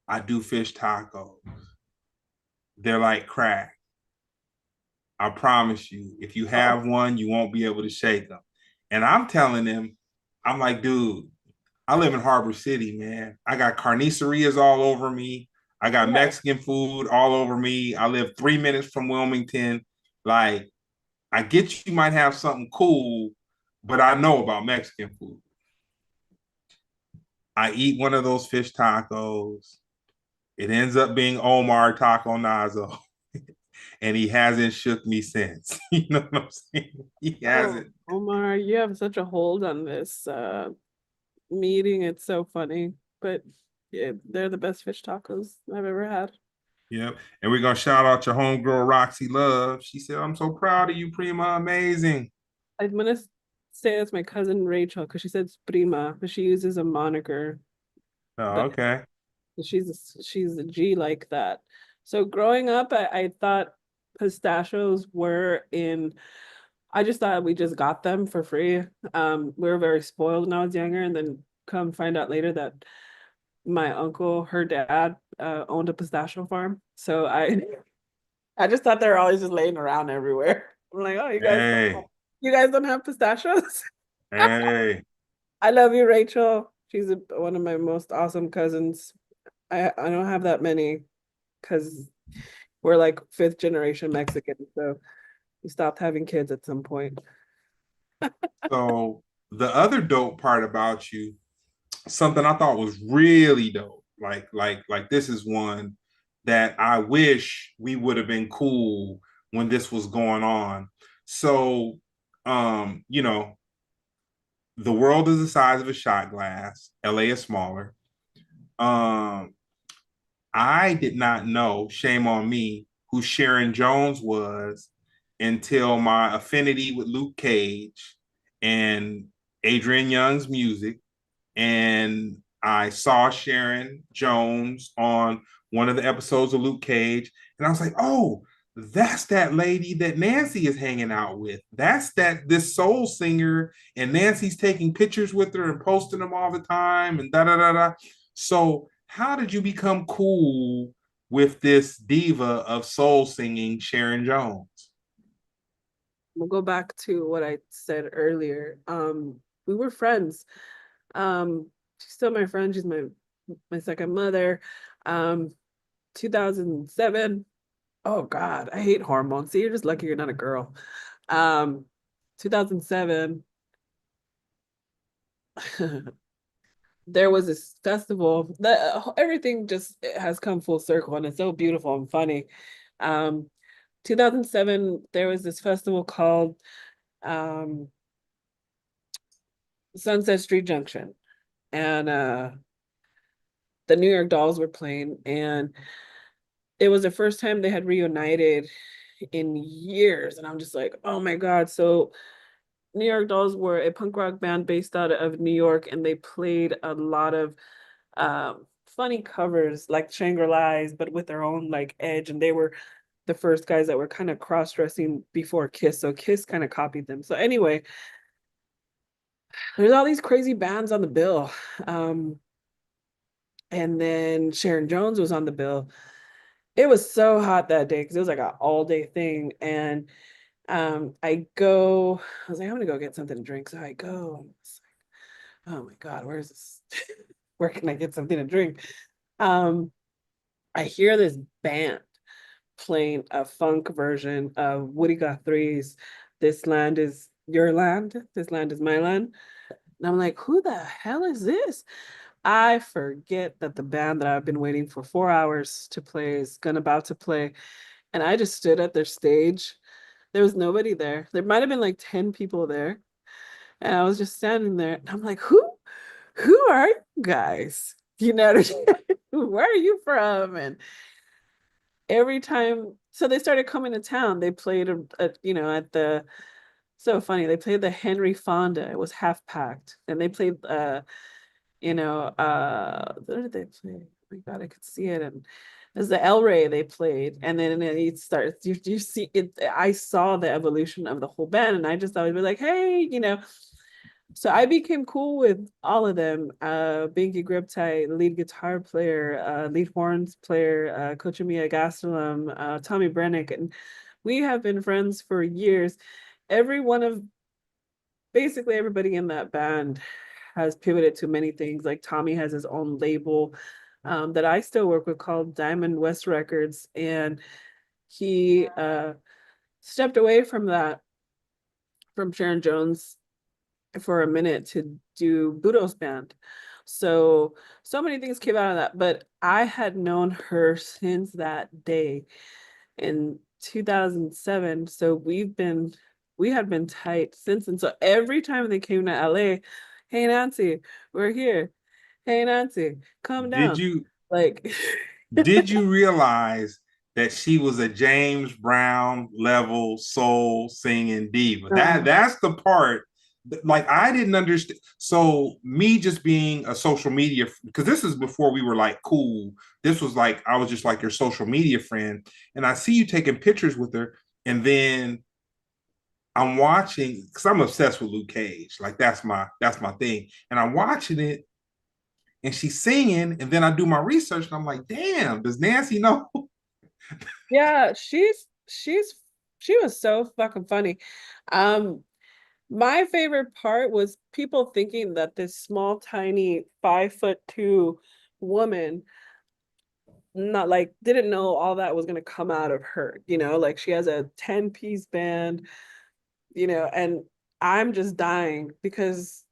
I do fish tacos. They're like crack. I promise you, if you Oh, have one, you won't be able to shake them." And I'm telling him, I'm like, dude, I live in Harbor City, man. I got carnicerias all over me. I got yeah. Mexican food all over me. I live 3 minutes from Wilmington. Like, I get you might have something cool, but I know about Mexican food. I eat one of those fish tacos. It ends up being Omar Taco Nazo, and he hasn't shook me since. You know what I'm saying? He Oh, hasn't. Omar, you have such a hold on this meeting. It's so funny. But yeah, they're the best fish tacos I've ever had. Yep. And we're gonna shout out your homegirl Roxy Love. She said, "I'm so proud of you, Prima. Amazing." I'm gonna say that's my cousin Rachel because she said prima, but she uses a moniker. Oh, But okay. she's a G like that. So growing up, I thought pistachios were in. I just thought we just got them for free. We were very spoiled when I was younger, and then come find out later that my uncle, her dad, owned a pistachio farm. So I just thought they were always just laying around everywhere. I'm like, oh, Hey, you guys don't have pistachios? hey, I love you, Rachel. She's one of my most awesome cousins. I don't have that many because we're like fifth generation Mexican, so we stopped having kids at some point. so the other dope part about you, something I thought was really dope. Like this is one that I wish we would have been cool when this was going on. So, you know, the world is the size of a shot glass. LA is smaller. Um, I did not know, shame on me, who Sharon Jones was until my affinity with Luke Cage and Adrian Young's music. And I saw Sharon Jones on one of the episodes of Luke Cage. And I was like, oh, that's that lady that Nancy is hanging out with. That's this soul singer, and Nancy's taking pictures with her and posting them all the time, and da da da da. So, how did you become cool with this diva of soul singing, Sharon Jones? We'll go back to what I said earlier. We were friends. She's still my friend. She's my second mother. Um, 2007. Oh God, I hate hormones. See, you're just lucky you're not a girl. Um, 2007. There was this festival that everything just has come full circle and it's so beautiful and funny. Um, 2007, there was this festival called um, Sunset Street Junction, and the New York Dolls were playing, and it was the first time they had reunited in years, and I'm just like, oh my God. So New York Dolls were a punk rock band based out of New York, and they played a lot of funny covers like Shangri-La's, but with their own like edge. And they were the first guys that were kind of cross-dressing before Kiss. So Kiss kind of copied them. So anyway, there's all these crazy bands on the bill. Um, and then Sharon Jones was on the bill. It was so hot that day because it was like an all-day thing. And I was like, I'm gonna go get something to drink. So I go, and it's like, oh my God, where's this? Where can I get something to drink? Um, I hear this band playing a funk version of Woody Guthrie's This Land Is Your Land, This Land Is My Land. And I'm like, who the hell is this? I forget that the band that I've been waiting for 4 hours to play is gonna about to play. And I just stood at their stage. There was nobody there. There might have been like 10 people there. And I was just standing there. And I'm like, who are you guys? You know, where are you from? And every time, so they started coming to town. They played at the so funny. They played the Henry Fonda. It was half packed. And they played what did they play? Oh my God, I could see it. And as the El Rey they played, and then it starts. You see it. I saw the evolution of the whole band, and I just thought it'd be like, hey. So I became cool with all of them. Binky Griptite, lead guitar player, lead horns player, Kochimiya Gastelum, Tommy Brennick, and we have been friends for years. Every one of basically everybody in that band has pivoted to many things. Like Tommy has his own label that I still work with called Diamond West Records, and he stepped away from that from Sharon Jones for a minute to do Budo's band. So many things came out of that, but I had known her since that day in 2007. So we had been tight since. And so every time they came to LA, hey Nancy, we're here. Hey Nancy, come Did down. you Like did you realize that she was a James Brown level soul singing diva? uh, That's the part like I didn't understand. So me just being a social media, because this is before we were like cool. This was like I was just like your social media friend, and I see you taking pictures with her, and then I'm watching because I'm obsessed with Luke Cage. Like that's my thing, and I'm watching it, and she's singing, and then I do my research, and I'm like, damn, does Nancy know? yeah, she was so fucking funny. Um, My favorite part was people thinking that this small, tiny 5'2" woman not like didn't know all that was gonna come out of her, like she has a 10-piece band, and I'm just dying because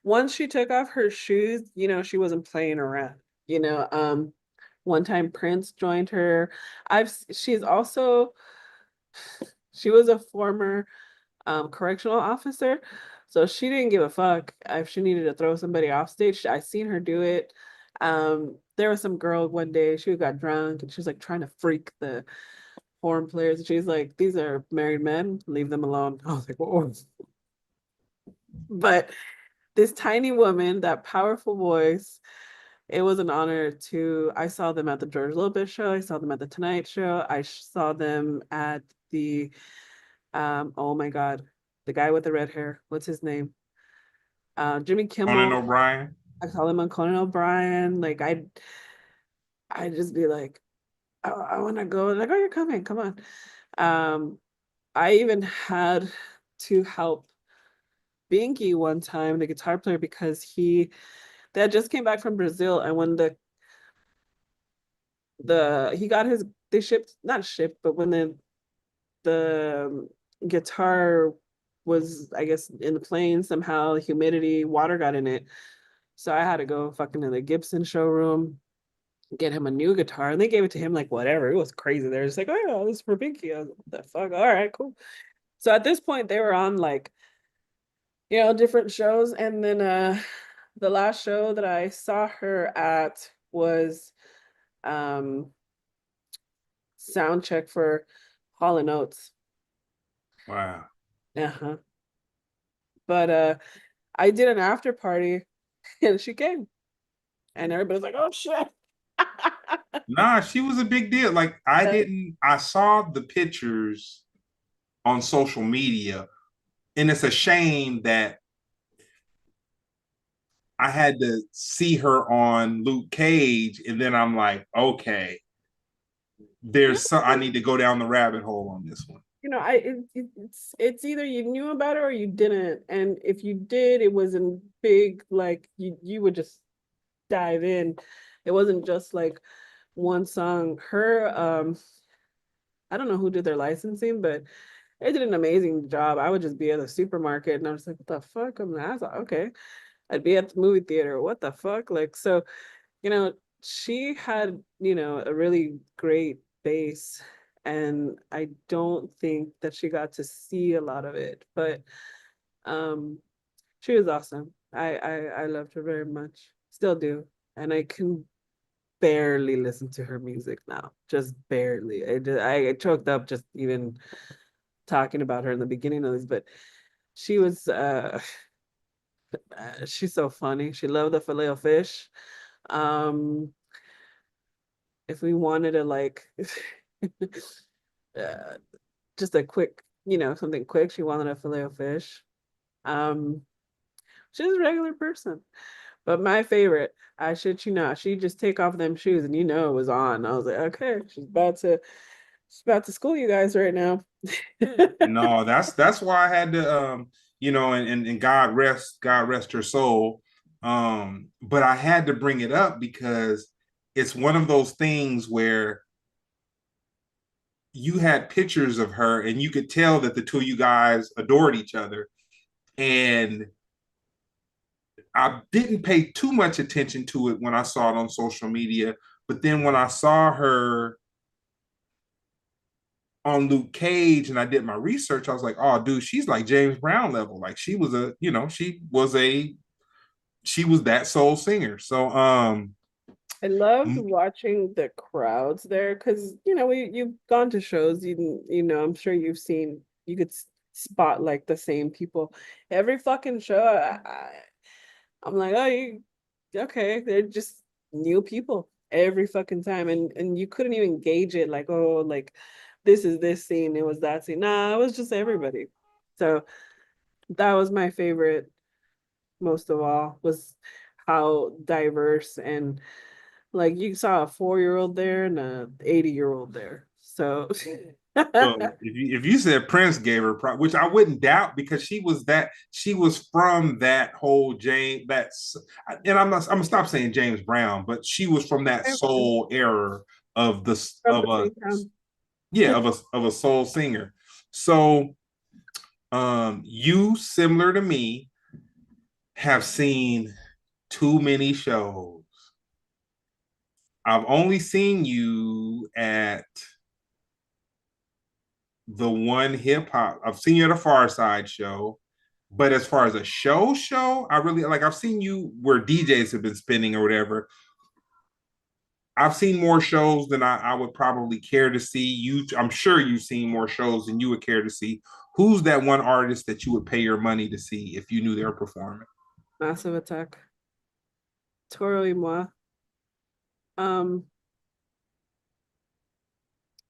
once she took off her shoes, she wasn't playing around, you know. One time Prince joined her. She's also she was a former correctional officer. So she didn't give a fuck if she needed to throw somebody off stage. I seen her do it. There was some girl one day, she got drunk and she was like trying to freak the horn players. And she's like, these are married men, leave them alone. I was like, whoa. But this tiny woman, that powerful voice, it was an honor to. I saw them at the George Lopez show. I saw them at the Tonight Show. Saw them at the oh my God, the guy with the red hair. What's his name? Jimmy Conan Kimmel. O'Brien. I saw them on Conan O'Brien. Like I'd just be like, I want to go. Like, oh, you're coming. Come on. Um, I even had to help Binky one time, the guitar player, because they had just came back from Brazil, and when he got his they shipped not shipped, but when the guitar was, I guess, in the plane somehow, humidity, water got in it. So I had to go fucking to the Gibson showroom, get him a new guitar, and they gave it to him like whatever. It was crazy. They're just like, oh yeah, this is for Binky. I was like, what the fuck? All right, cool. So at this point, they were on like, different shows. And then the last show that I saw her at was um sound check for Hall and Oates. Wow. Uh-huh. But I did an after party and she came and everybody's like, oh shit. Nah, she was a big deal. Like I saw the pictures on social media, and it's a shame that I had to see her on Luke Cage, and then I'm like, okay, I need to go down the rabbit hole on this one. It's either you knew about it or you didn't. And if you did, it wasn't big, like you would just dive in. It wasn't just like one song. I don't know who did their licensing, but they did an amazing job. I would just be at the supermarket and I was like, what the fuck? I was like, okay. I'd be at the movie theater. What the fuck? Like, so, you know, she had, a really great bass. And I don't think that she got to see a lot of it, but um she was awesome. I loved her very much. Still do. And I can barely listen to her music now. Just barely. I choked up just even talking about her in the beginning of this, but she was she's so funny. She loved the filet of fish. Um, if we wanted to like uh, just a quick, something quick, she wanted a filet of fish. Um, she's a regular person. But my favorite, I shit you not, she just take off them shoes and it was on. I was like, okay, she's about to school you guys right now. No, that's why I had to and God rest her soul. But I had to bring it up because it's one of those things where you had pictures of her and you could tell that the two of you guys adored each other. And I didn't pay too much attention to it when I saw it on social media. But then when I saw her on Luke Cage and I did my research, I was like, oh, dude, she's like James Brown level. Like she was that soul singer. So I loved watching the crowds there because you've gone to shows, I'm sure you could spot like the same people every fucking show. I'm like, oh, okay, they're just new people every fucking time, and you couldn't even gauge it like, oh, like this is this scene, it was that scene. Nah, it was just everybody. So that was my favorite most of all, was how diverse, and like you saw a 4-year-old there and a 80-year-old there. So so if you said Prince gave her, which I wouldn't doubt because she was from that whole James that's and I'm gonna stop saying James Brown, but she was from that soul era of the from of the a same town. yeah of a soul singer. So you similar to me have seen too many shows. I've only seen you at the one hip hop. I've seen you at a Far Side show, but as far as a show, I really like. I've seen you where DJs have been spinning or whatever. I've seen more shows than I would probably care to see. I'm sure you've seen more shows than you would care to see. Who's that one artist that you would pay your money to see if you knew they were performing? Massive Attack. Toro y moi. Um,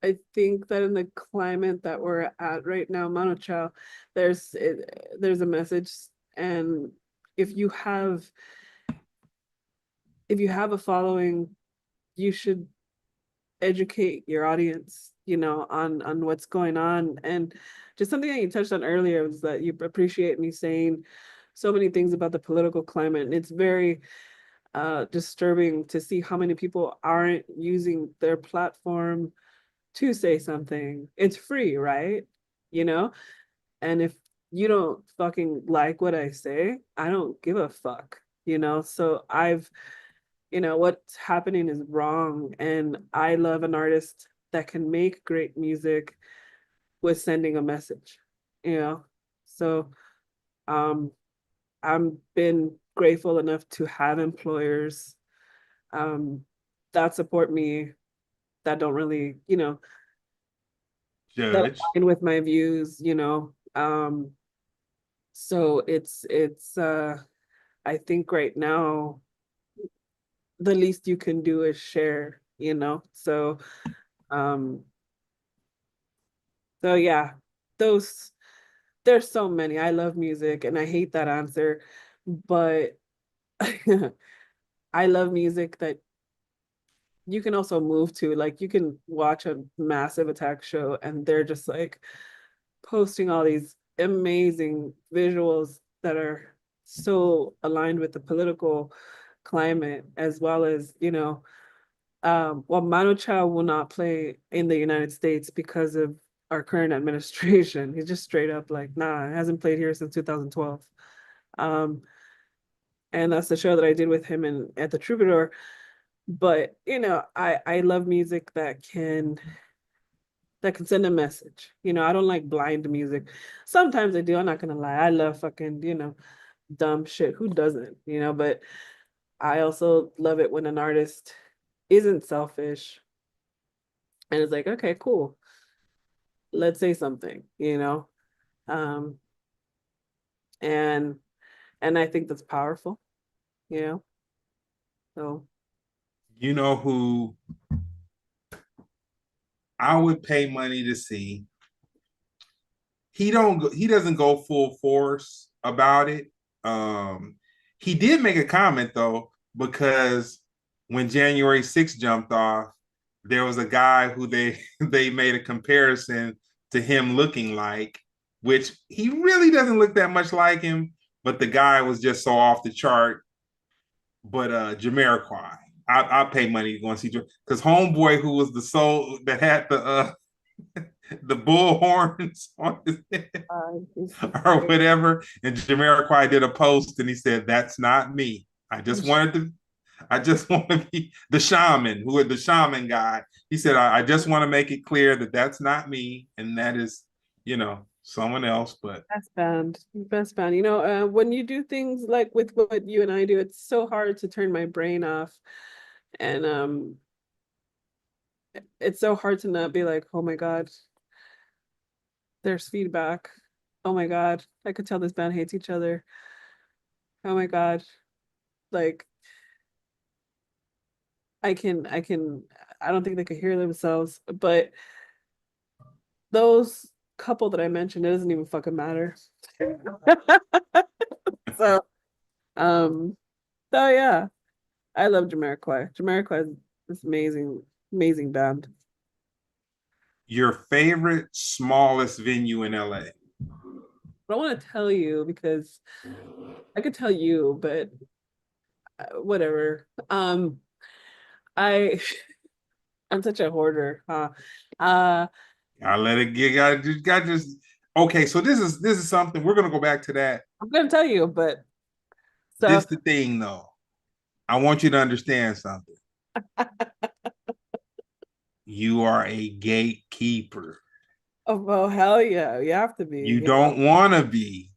I think that in the climate that we're at right now, Mano Chao, there's a message, and if you have if you have a following, you should educate your audience, on what's going on. And just something that you touched on earlier was that you appreciate me saying so many things about the political climate. And it's very disturbing to see how many people aren't using their platform to say something. It's free, right? You know? And if you don't fucking like what I say, I don't give a fuck, So what's happening is wrong. And I love an artist that can make great music with sending a message, you know? So um I'm been grateful enough to have employers um that support me, that don't really, that Judge. align with my views. So it's I think right now the least you can do is share. Um so yeah, those there's so many. I love music and I hate that answer, but I love music that you can also move to. Like you can watch a Massive Attack show and they're just like posting all these amazing visuals that are so aligned with the political climate, as well as, well, Manu Chao will not play in the United States because of our current administration. He's just straight up like, nah, hasn't played here since 2012. Um, and that's the show that I did with him in at the Troubadour. But I love music that can send a message. I don't like blind music. Sometimes I do. I'm not gonna lie. I love fucking dumb shit. Who doesn't? But I also love it when an artist isn't selfish and it's like, okay, cool, let's say something. Um, and I think that's powerful, you know. So You know who I would pay money to see? He doesn't go full force about it. He did make a comment though, because when January 6th jumped off, there was a guy who they they made a comparison to him looking like, which he really doesn't look that much like him, but the guy was just so off the chart. But Jamiroquai, I pay money to go and see, because homeboy who was the soul that had the bull horns on his head it's or whatever. And Jamiroquai did a post and he said, "That's not me. I just want to be the shaman, who is the shaman guy." He said, I just want to make it clear that that's not me. And that is, someone else. But best band. When you do things like with what you and I do, it's so hard to turn my brain off. And it's so hard to not be like, oh my God, there's feedback. Oh my God, I could tell this band hates each other. Oh my God. Like I don't think they could hear themselves, but those couple that I mentioned, it doesn't even fucking matter. So, um, so yeah, I love Jamiroquai. Jamiroquai is this amazing, amazing band. your favorite smallest venue in LA? I don't want to tell you because I could tell you, but whatever. I I'm such a hoarder, huh? Uh, I let it get. Got just okay. So this is something we're gonna go back to that. I'm gonna tell you, but so This the thing though. I want you to understand something. You are a gatekeeper. oh well, hell yeah, you have to be. You don't want to be,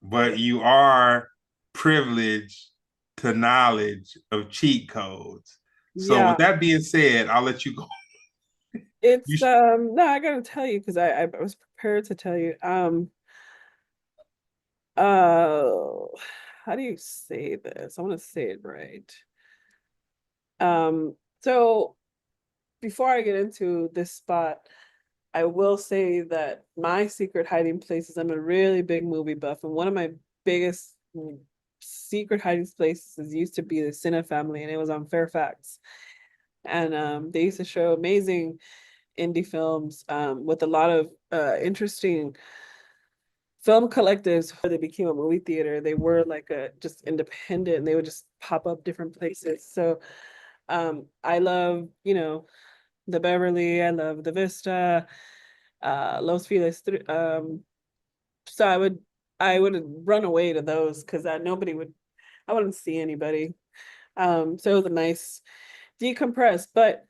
but you are privileged to knowledge of cheat codes. So Yeah, with that being said, I'll let you go. You it's no, I gotta tell you because I was prepared to tell you. Uh how do you say this? I want to say it right. Um So before I get into this spot, I will say that my secret hiding place is I'm a really big movie buff, and one of my biggest secret hiding places used to be the Cine Family, and it was on Fairfax. And they used to show amazing indie films with a lot of interesting film collectives before they became a movie theater. They were like a just independent and they would just pop up different places. So I love, the Beverly, I love the Vista, Los Feliz. So I would run away to those because nobody would I wouldn't see anybody. So it was a nice decompress. But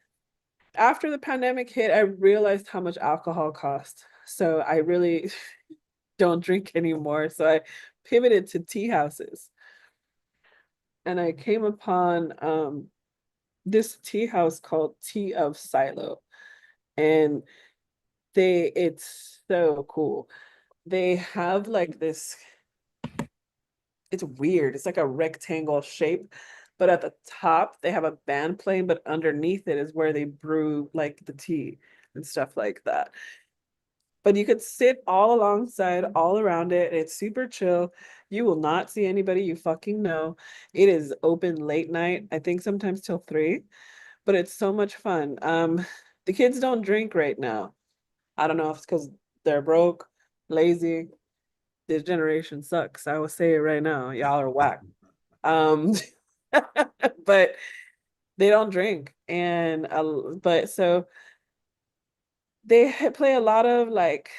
after the pandemic hit, I realized how much alcohol cost. So I really don't drink anymore. So I pivoted to tea houses. And I came upon this tea house called Tea of Silo. And it's so cool. They have like this, it's weird. It's like a rectangle shape, but at the top they have a band playing, but underneath it is where they brew like the tea and stuff like that. But you could sit all alongside, all around it. It's super chill. You will not see anybody you fucking know. It is open late night, I think sometimes till 3, but it's so much fun. The kids don't drink right now. I don't know if it's because they're broke, lazy. This generation sucks. I will say it right now. Y'all are whack. Um, but they don't drink. And but so they play a lot of like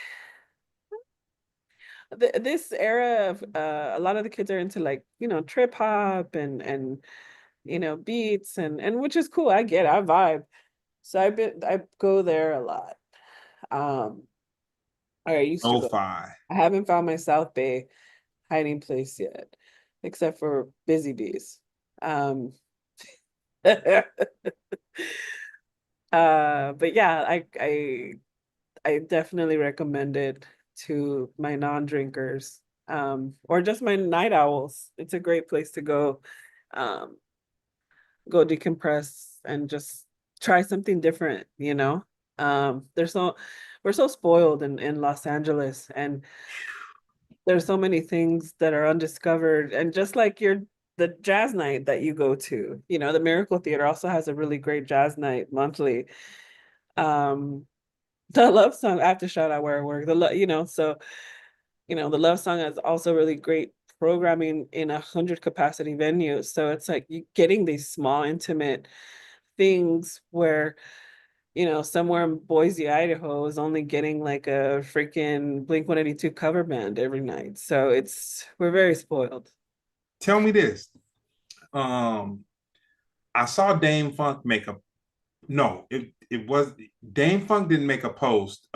this era of a lot of the kids are into like trip hop and beats and which is cool. I get it, I vibe. So I go there a lot. um or I used to Oh, go. fi. I haven't found my South Bay hiding place yet, except for Busy Bees. But yeah, I definitely recommend it to my non-drinkers, or just my night owls. It's a great place to um, go decompress and just try something different. There's so we're so spoiled in Los Angeles, and there's so many things that are undiscovered. And just like the jazz night that you go to, the Miracle Theater also has a really great jazz night monthly. Um, the love song, I have to shout out where I work. So the love song is also really great programming in 100 capacity venues. So it's like you getting these small, intimate things where, somewhere in Boise, Idaho is only getting like a freaking Blink-182 cover band every night. So we're very spoiled. Tell me this. Um, I saw Dame Funk make a no, it was Dame Funk didn't make a post.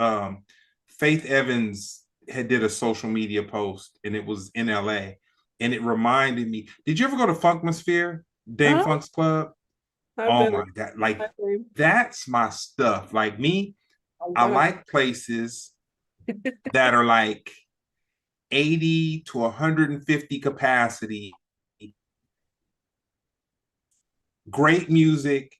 Faith Evans had did a social media post and it was in LA and it reminded me. Did you ever go to Funkmosphere, Dame Uh-huh. Funk's club? I've Oh been my God. Like on that's my stuff. Like me, I've I been on like places that are like 80 to 150 capacity, great music.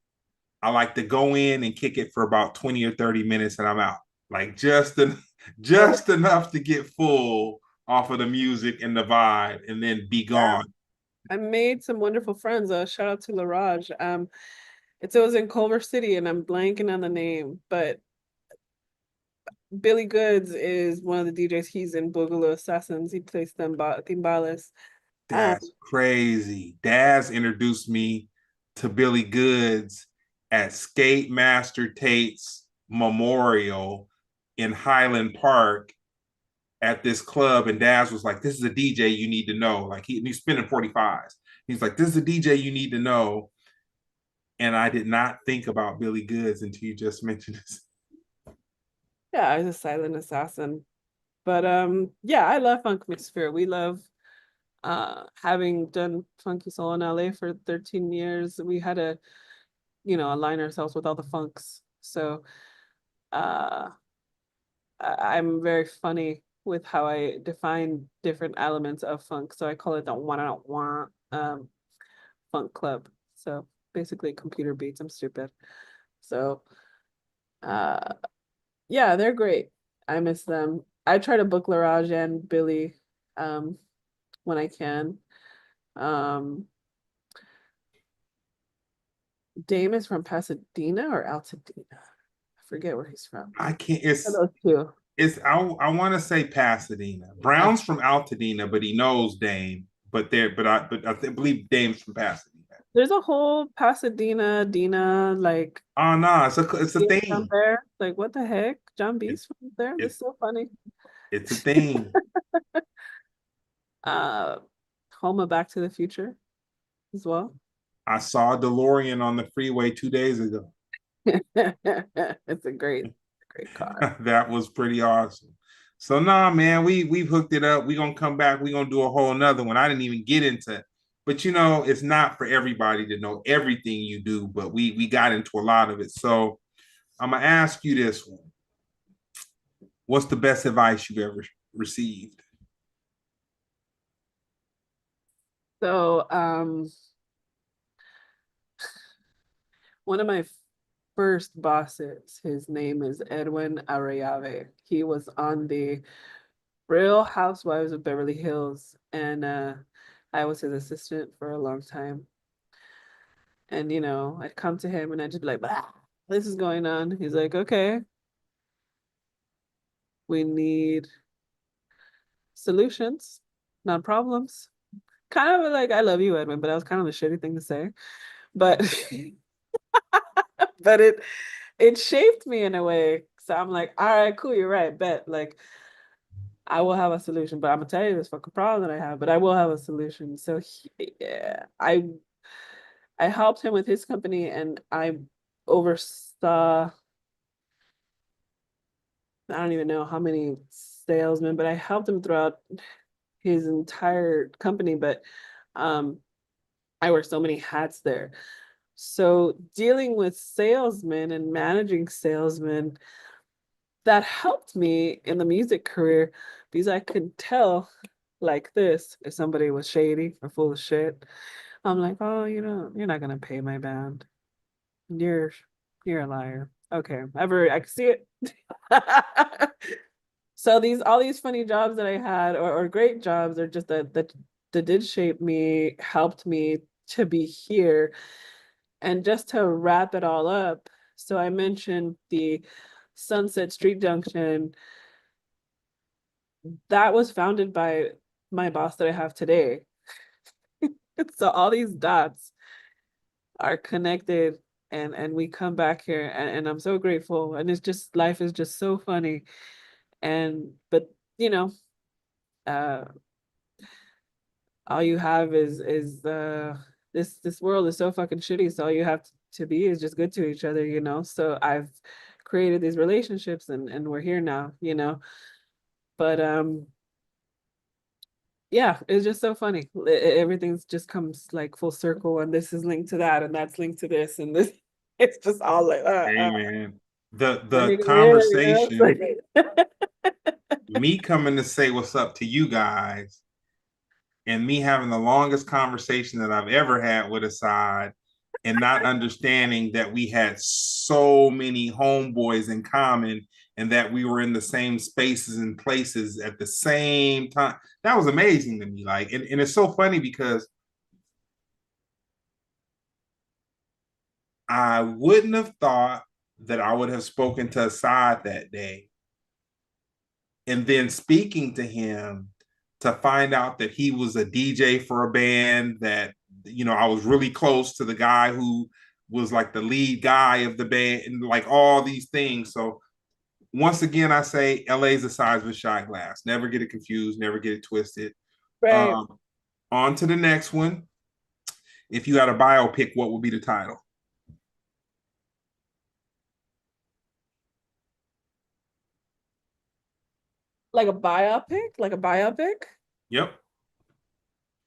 I like to go in and kick it for about 20 or 30 minutes and I'm out. Like just enough to get full off of the music and the vibe and then be yeah. gone. I made some wonderful friends. Shout out to Laraj. It was in Culver City, and I'm blanking on the name, but Billy Goods is one of the DJs. He's in Boogaloo Assassins. He plays timbales. Um, That's crazy. Daz introduced me to Billy Goods at Skate Master Tate's memorial in Highland Park at this club. And Daz was like, this is a DJ you need to know. Like he's spinning 45s. He's like, this is a DJ you need to know. And I did not think about Billy Goods until you just mentioned this. yeah, I was a silent assassin. But yeah, I love Funk Mixed. We love having done Funky Soul in LA for 13 years. We had to, align ourselves with all the funks. So uh I'm very funny with how I define different elements of funk. So I call it the one funk club. So basically computer beats. I'm stupid. So, uh, yeah, they're great. I miss them. I try to book Laraj and Billy, um, when I can. Um, Dame is from Pasadena or Altadena. I forget where he's from. I can't. Those two. I want to say Pasadena. Brown's from Altadena, but he knows Dame. But I believe Dame's from Pasadena. There's a whole Pasadena, Dina, like Oh no, it's a being from thing. there. Like, what the heck? John It, B's from there? This it is so funny. it's a thing. Uh, Home of Back to the Future as well. I saw a DeLorean on the freeway 2 days ago. It's a great car. That was pretty awesome. So nah, man, we've hooked it up. We're gonna come back. We're gonna do a whole another one. I didn't even get into it. But it's not for everybody to know everything you do, but we got into a lot of it. So I'm gonna ask you this one. What's the best advice you've ever received? So, one of my first bosses, his name is Edwin Arreave. He was on the Real Housewives of Beverly Hills, and I was his assistant for a long time. And I'd come to him and I'd just be like, "Bah, this is going on." He's like, "Okay, we need solutions, not problems." Kind of like, "I love you, Edwin," but that was kind of a shitty thing to say. But but it shaped me in a way. So I'm like, all right, cool, you're right, bet. Like, I will have a solution, but I'm gonna tell you this fucking problem that I have, but I will have a solution. So yeah, I helped him with his company, and I oversaw, I don't even know how many salesmen, but I helped him throughout his entire company. But um, I wear so many hats there. So dealing with salesmen and managing salesmen, that helped me in the music career because I could tell like this if somebody was shady or full of shit. I'm like, "Oh, you're not gonna pay my band. You're you're a liar." Okay, I can see it. So all these funny jobs that I had, or great jobs, or just that did shape me, helped me to be here. And just to wrap it all up, so I mentioned the Sunset Street Junction that was founded by my boss that I have today. So all these dots are connected, and we come back here, and I'm so grateful. And it's just, life is just so funny. And but you know, uh all you have is this world is so fucking shitty. So all you have to be is just good to each other. So I've created these relationships, and we're here now. But yeah, it's just so funny. Everything's just comes like full circle, and this is linked to that, and that's linked to this, and this. It's just all like, Hey man, the funny to hear. It's conversation, like, me coming to say what's up to you guys, and me having the longest conversation that I've ever had with Assad, and not understanding that we had so many homeboys in common and that we were in the same spaces and places at the same time. That was amazing to me. Like, and it's so funny because I wouldn't have thought that I would have spoken to Assad that day. And then speaking to him to find out that he was a DJ for a band that, I was really close to the guy who was like the lead guy of the band and like all these things. So once again, I say LA's the size of a shot glass. Never get it confused, never get it twisted. right, Um, on to the next one. If you had a biopic, what would be the title? like a biopic. Yep.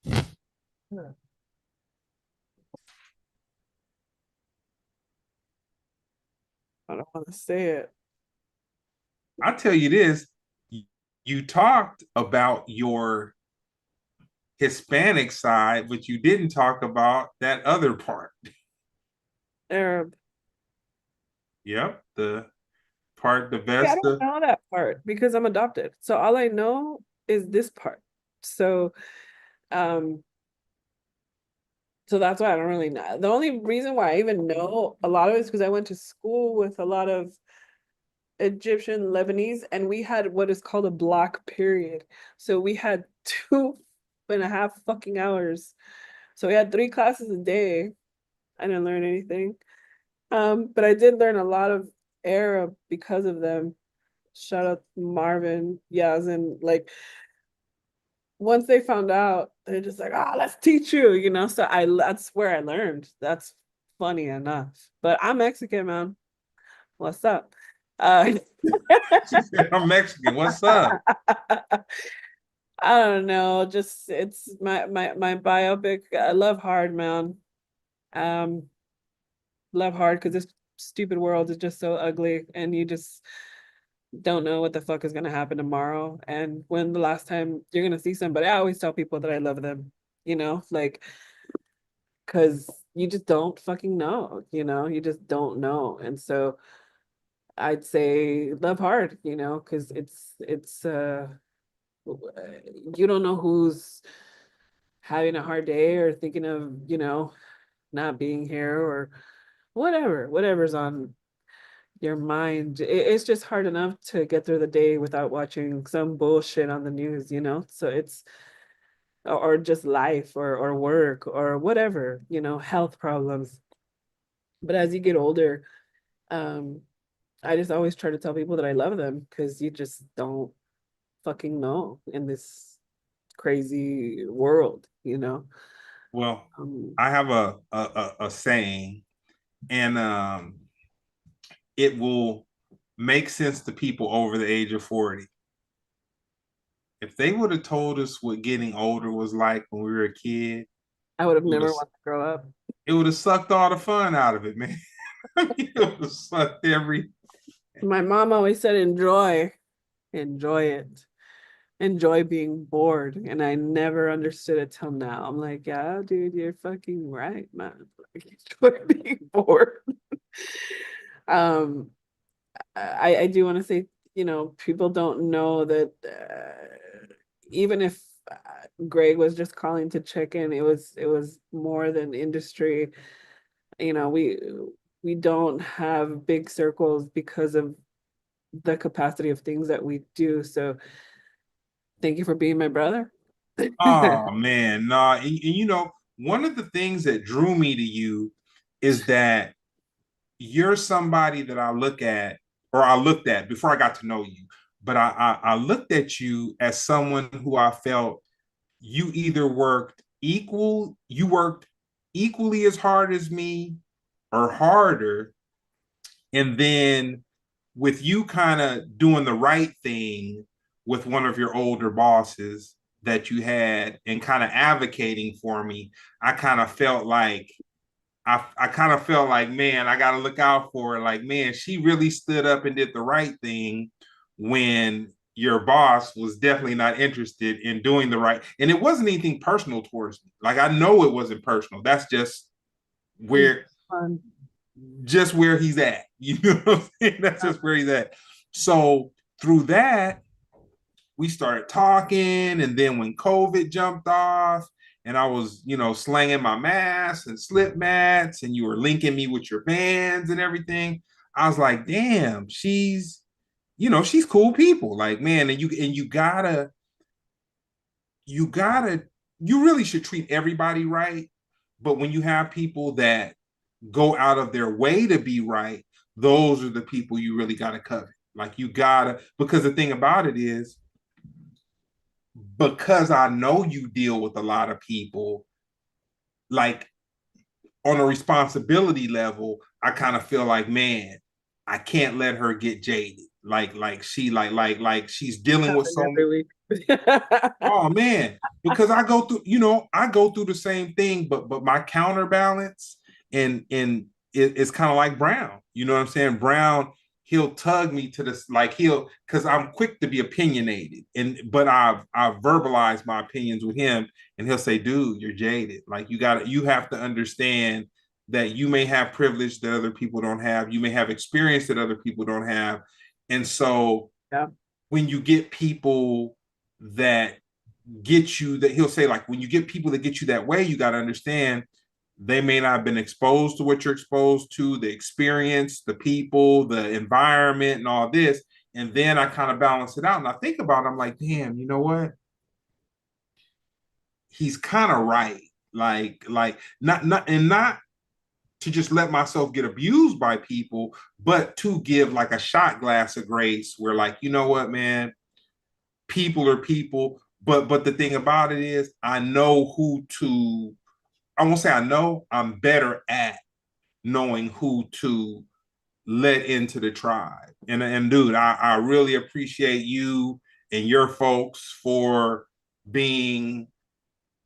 Hmm. I don't want to say it. I'll tell you this. You talked about your Hispanic side, but you didn't talk about that other part. Arab. Yep, the Yeah, I best. don't know that part because I'm adopted. So all I know is this part. So um so that's why I don't really know. The only reason why I even know a lot of it is because I went to school with a lot of Egyptian Lebanese, and we had what is called a block period. So we had 2.5 fucking hours. So we had 3 classes a day. I didn't learn anything. But I did learn a lot of Arab because of them. Shout out to Marvin, Yazin. Like once they found out, they're just like, "Ah, let's teach you," you know. So I that's where I learned. That's funny enough. But I'm Mexican, man. What's up? Uh, She said, "I'm Mexican. What's up?" I don't know. Just it's my biopic. I love hard, man. Um, love hard because this stupid world is just so ugly, and you just don't know what the fuck is gonna happen tomorrow. And when the last time you're gonna see somebody, I always tell people that I love them. You know, like because you just don't fucking know. You know, you just don't know. And so I'd say love hard. You know, because it's you don't know who's having a hard day or thinking of, not being here or whatever's on your mind. It's just hard enough to get through the day without watching some bullshit on the news, So it's, or just life or work or whatever, health problems. But as you get older, um, I just always try to tell people that I love them because you just don't fucking know in this crazy world. Well, Um, I have a saying, and it will make sense to people over the age of 40. If they would have told us what getting older was like when we were a kid, I would have it would have never wanted to grow up. it would have sucked all the fun out of it, man. I mean, it would have sucked every. My mom always said, enjoy it, enjoy being bored. And I never understood it till now. I'm like, yeah, dude, you're fucking right, man. Like, enjoy being bored. Um, I do want to say, people don't know that even if Greg was just calling to check in, it was more than industry. You know, we don't have big circles because of the capacity of things that we do. So thank you for being my brother. Oh man, nah. And one of the things that drew me to you is that you're somebody that I look at, or I looked at before I got to know you. But I looked at you as someone who I felt you worked equally as hard as me or harder, and then with you kind of doing the right thing with one of your older bosses that you had and kind of advocating for me, I kind of felt like I kind of felt like, man, I got to look out for her. Like, man, she really stood up and did the right thing when your boss was definitely not interested in doing the right. And it wasn't anything personal towards me. Like, I know it wasn't personal. That's where Fun. just where he's at. You know what I'm saying? That's just where he's at. So through that, we started talking. And then when COVID jumped off, and I was, slanging my masks and slip mats, and you were linking me with your bands and everything, I was like, damn, she's cool people. Like, man, and you gotta, you really should treat everybody right. But when you have people that go out of their way to be right, those are the people you really gotta covet. Like you gotta, because the thing about it is, because I know you deal with a lot of people, like on a responsibility level, I kind of feel like, man, I can't let her get jaded. Like she like she's dealing with Happen so. every week. Oh man, because I go through the same thing, but my counterbalance and it's kind of like Brown. You know what I'm saying? Brown, he'll tug me to this, like he'll, because I'm quick to be opinionated, but I've verbalized my opinions with him, and he'll say, "Dude, you're jaded. Like you have to understand." that you may have privilege that other people don't have. You may have experience that other people don't have. And so Yeah. when you get people that get you, that he'll say, like, when you get people that get you that way, you got to understand they may not have been exposed to what you're exposed to, the experience, the people, the environment, and all this. And then I kind of balance it out and I think about it, I'm like, damn, you know what? He's kind of right. Like not to just let myself get abused by people, but to give like a shot glass of grace where, like, you know what, man, people are people. But the thing about it is I know who to, I won't say I know, I'm better at knowing who to let into the tribe. And dude, I really appreciate you and your folks for being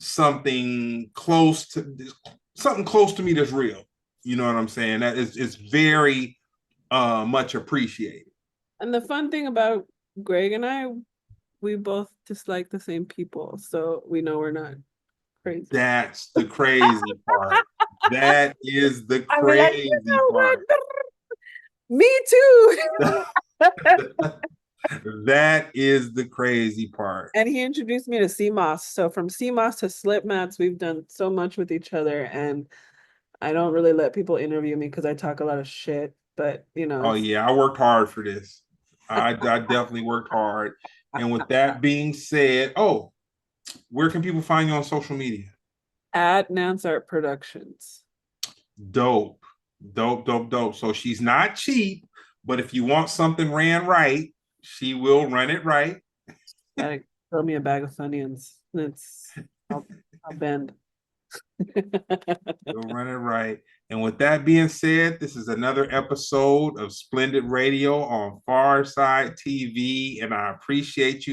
something close to me that's real. You know what I'm saying? That is, it's very much appreciated. And the fun thing about Greg and I, we both dislike the same people, so we know we're not crazy. That's the crazy part. That is the I mean, like, you crazy know what? part. Me too. That is the crazy part. And he introduced me to CMOS. So from CMOS to slip mats, we've done so much with each other. And I don't really let people interview me because I talk a lot of shit. But you know, Oh it's yeah, I worked hard for this. I definitely worked hard. And with that being said, oh, where can people find you on social media? at Nance Art Productions. Dope, dope, dope, dope. So she's not cheap, but if you want something ran right, she will run it right. Gotta throw me a bag of Funyuns. It's I'll bend. You'll run it right. And with that being said, this is another episode of Splendid Radio on Far Side TV, and I appreciate you.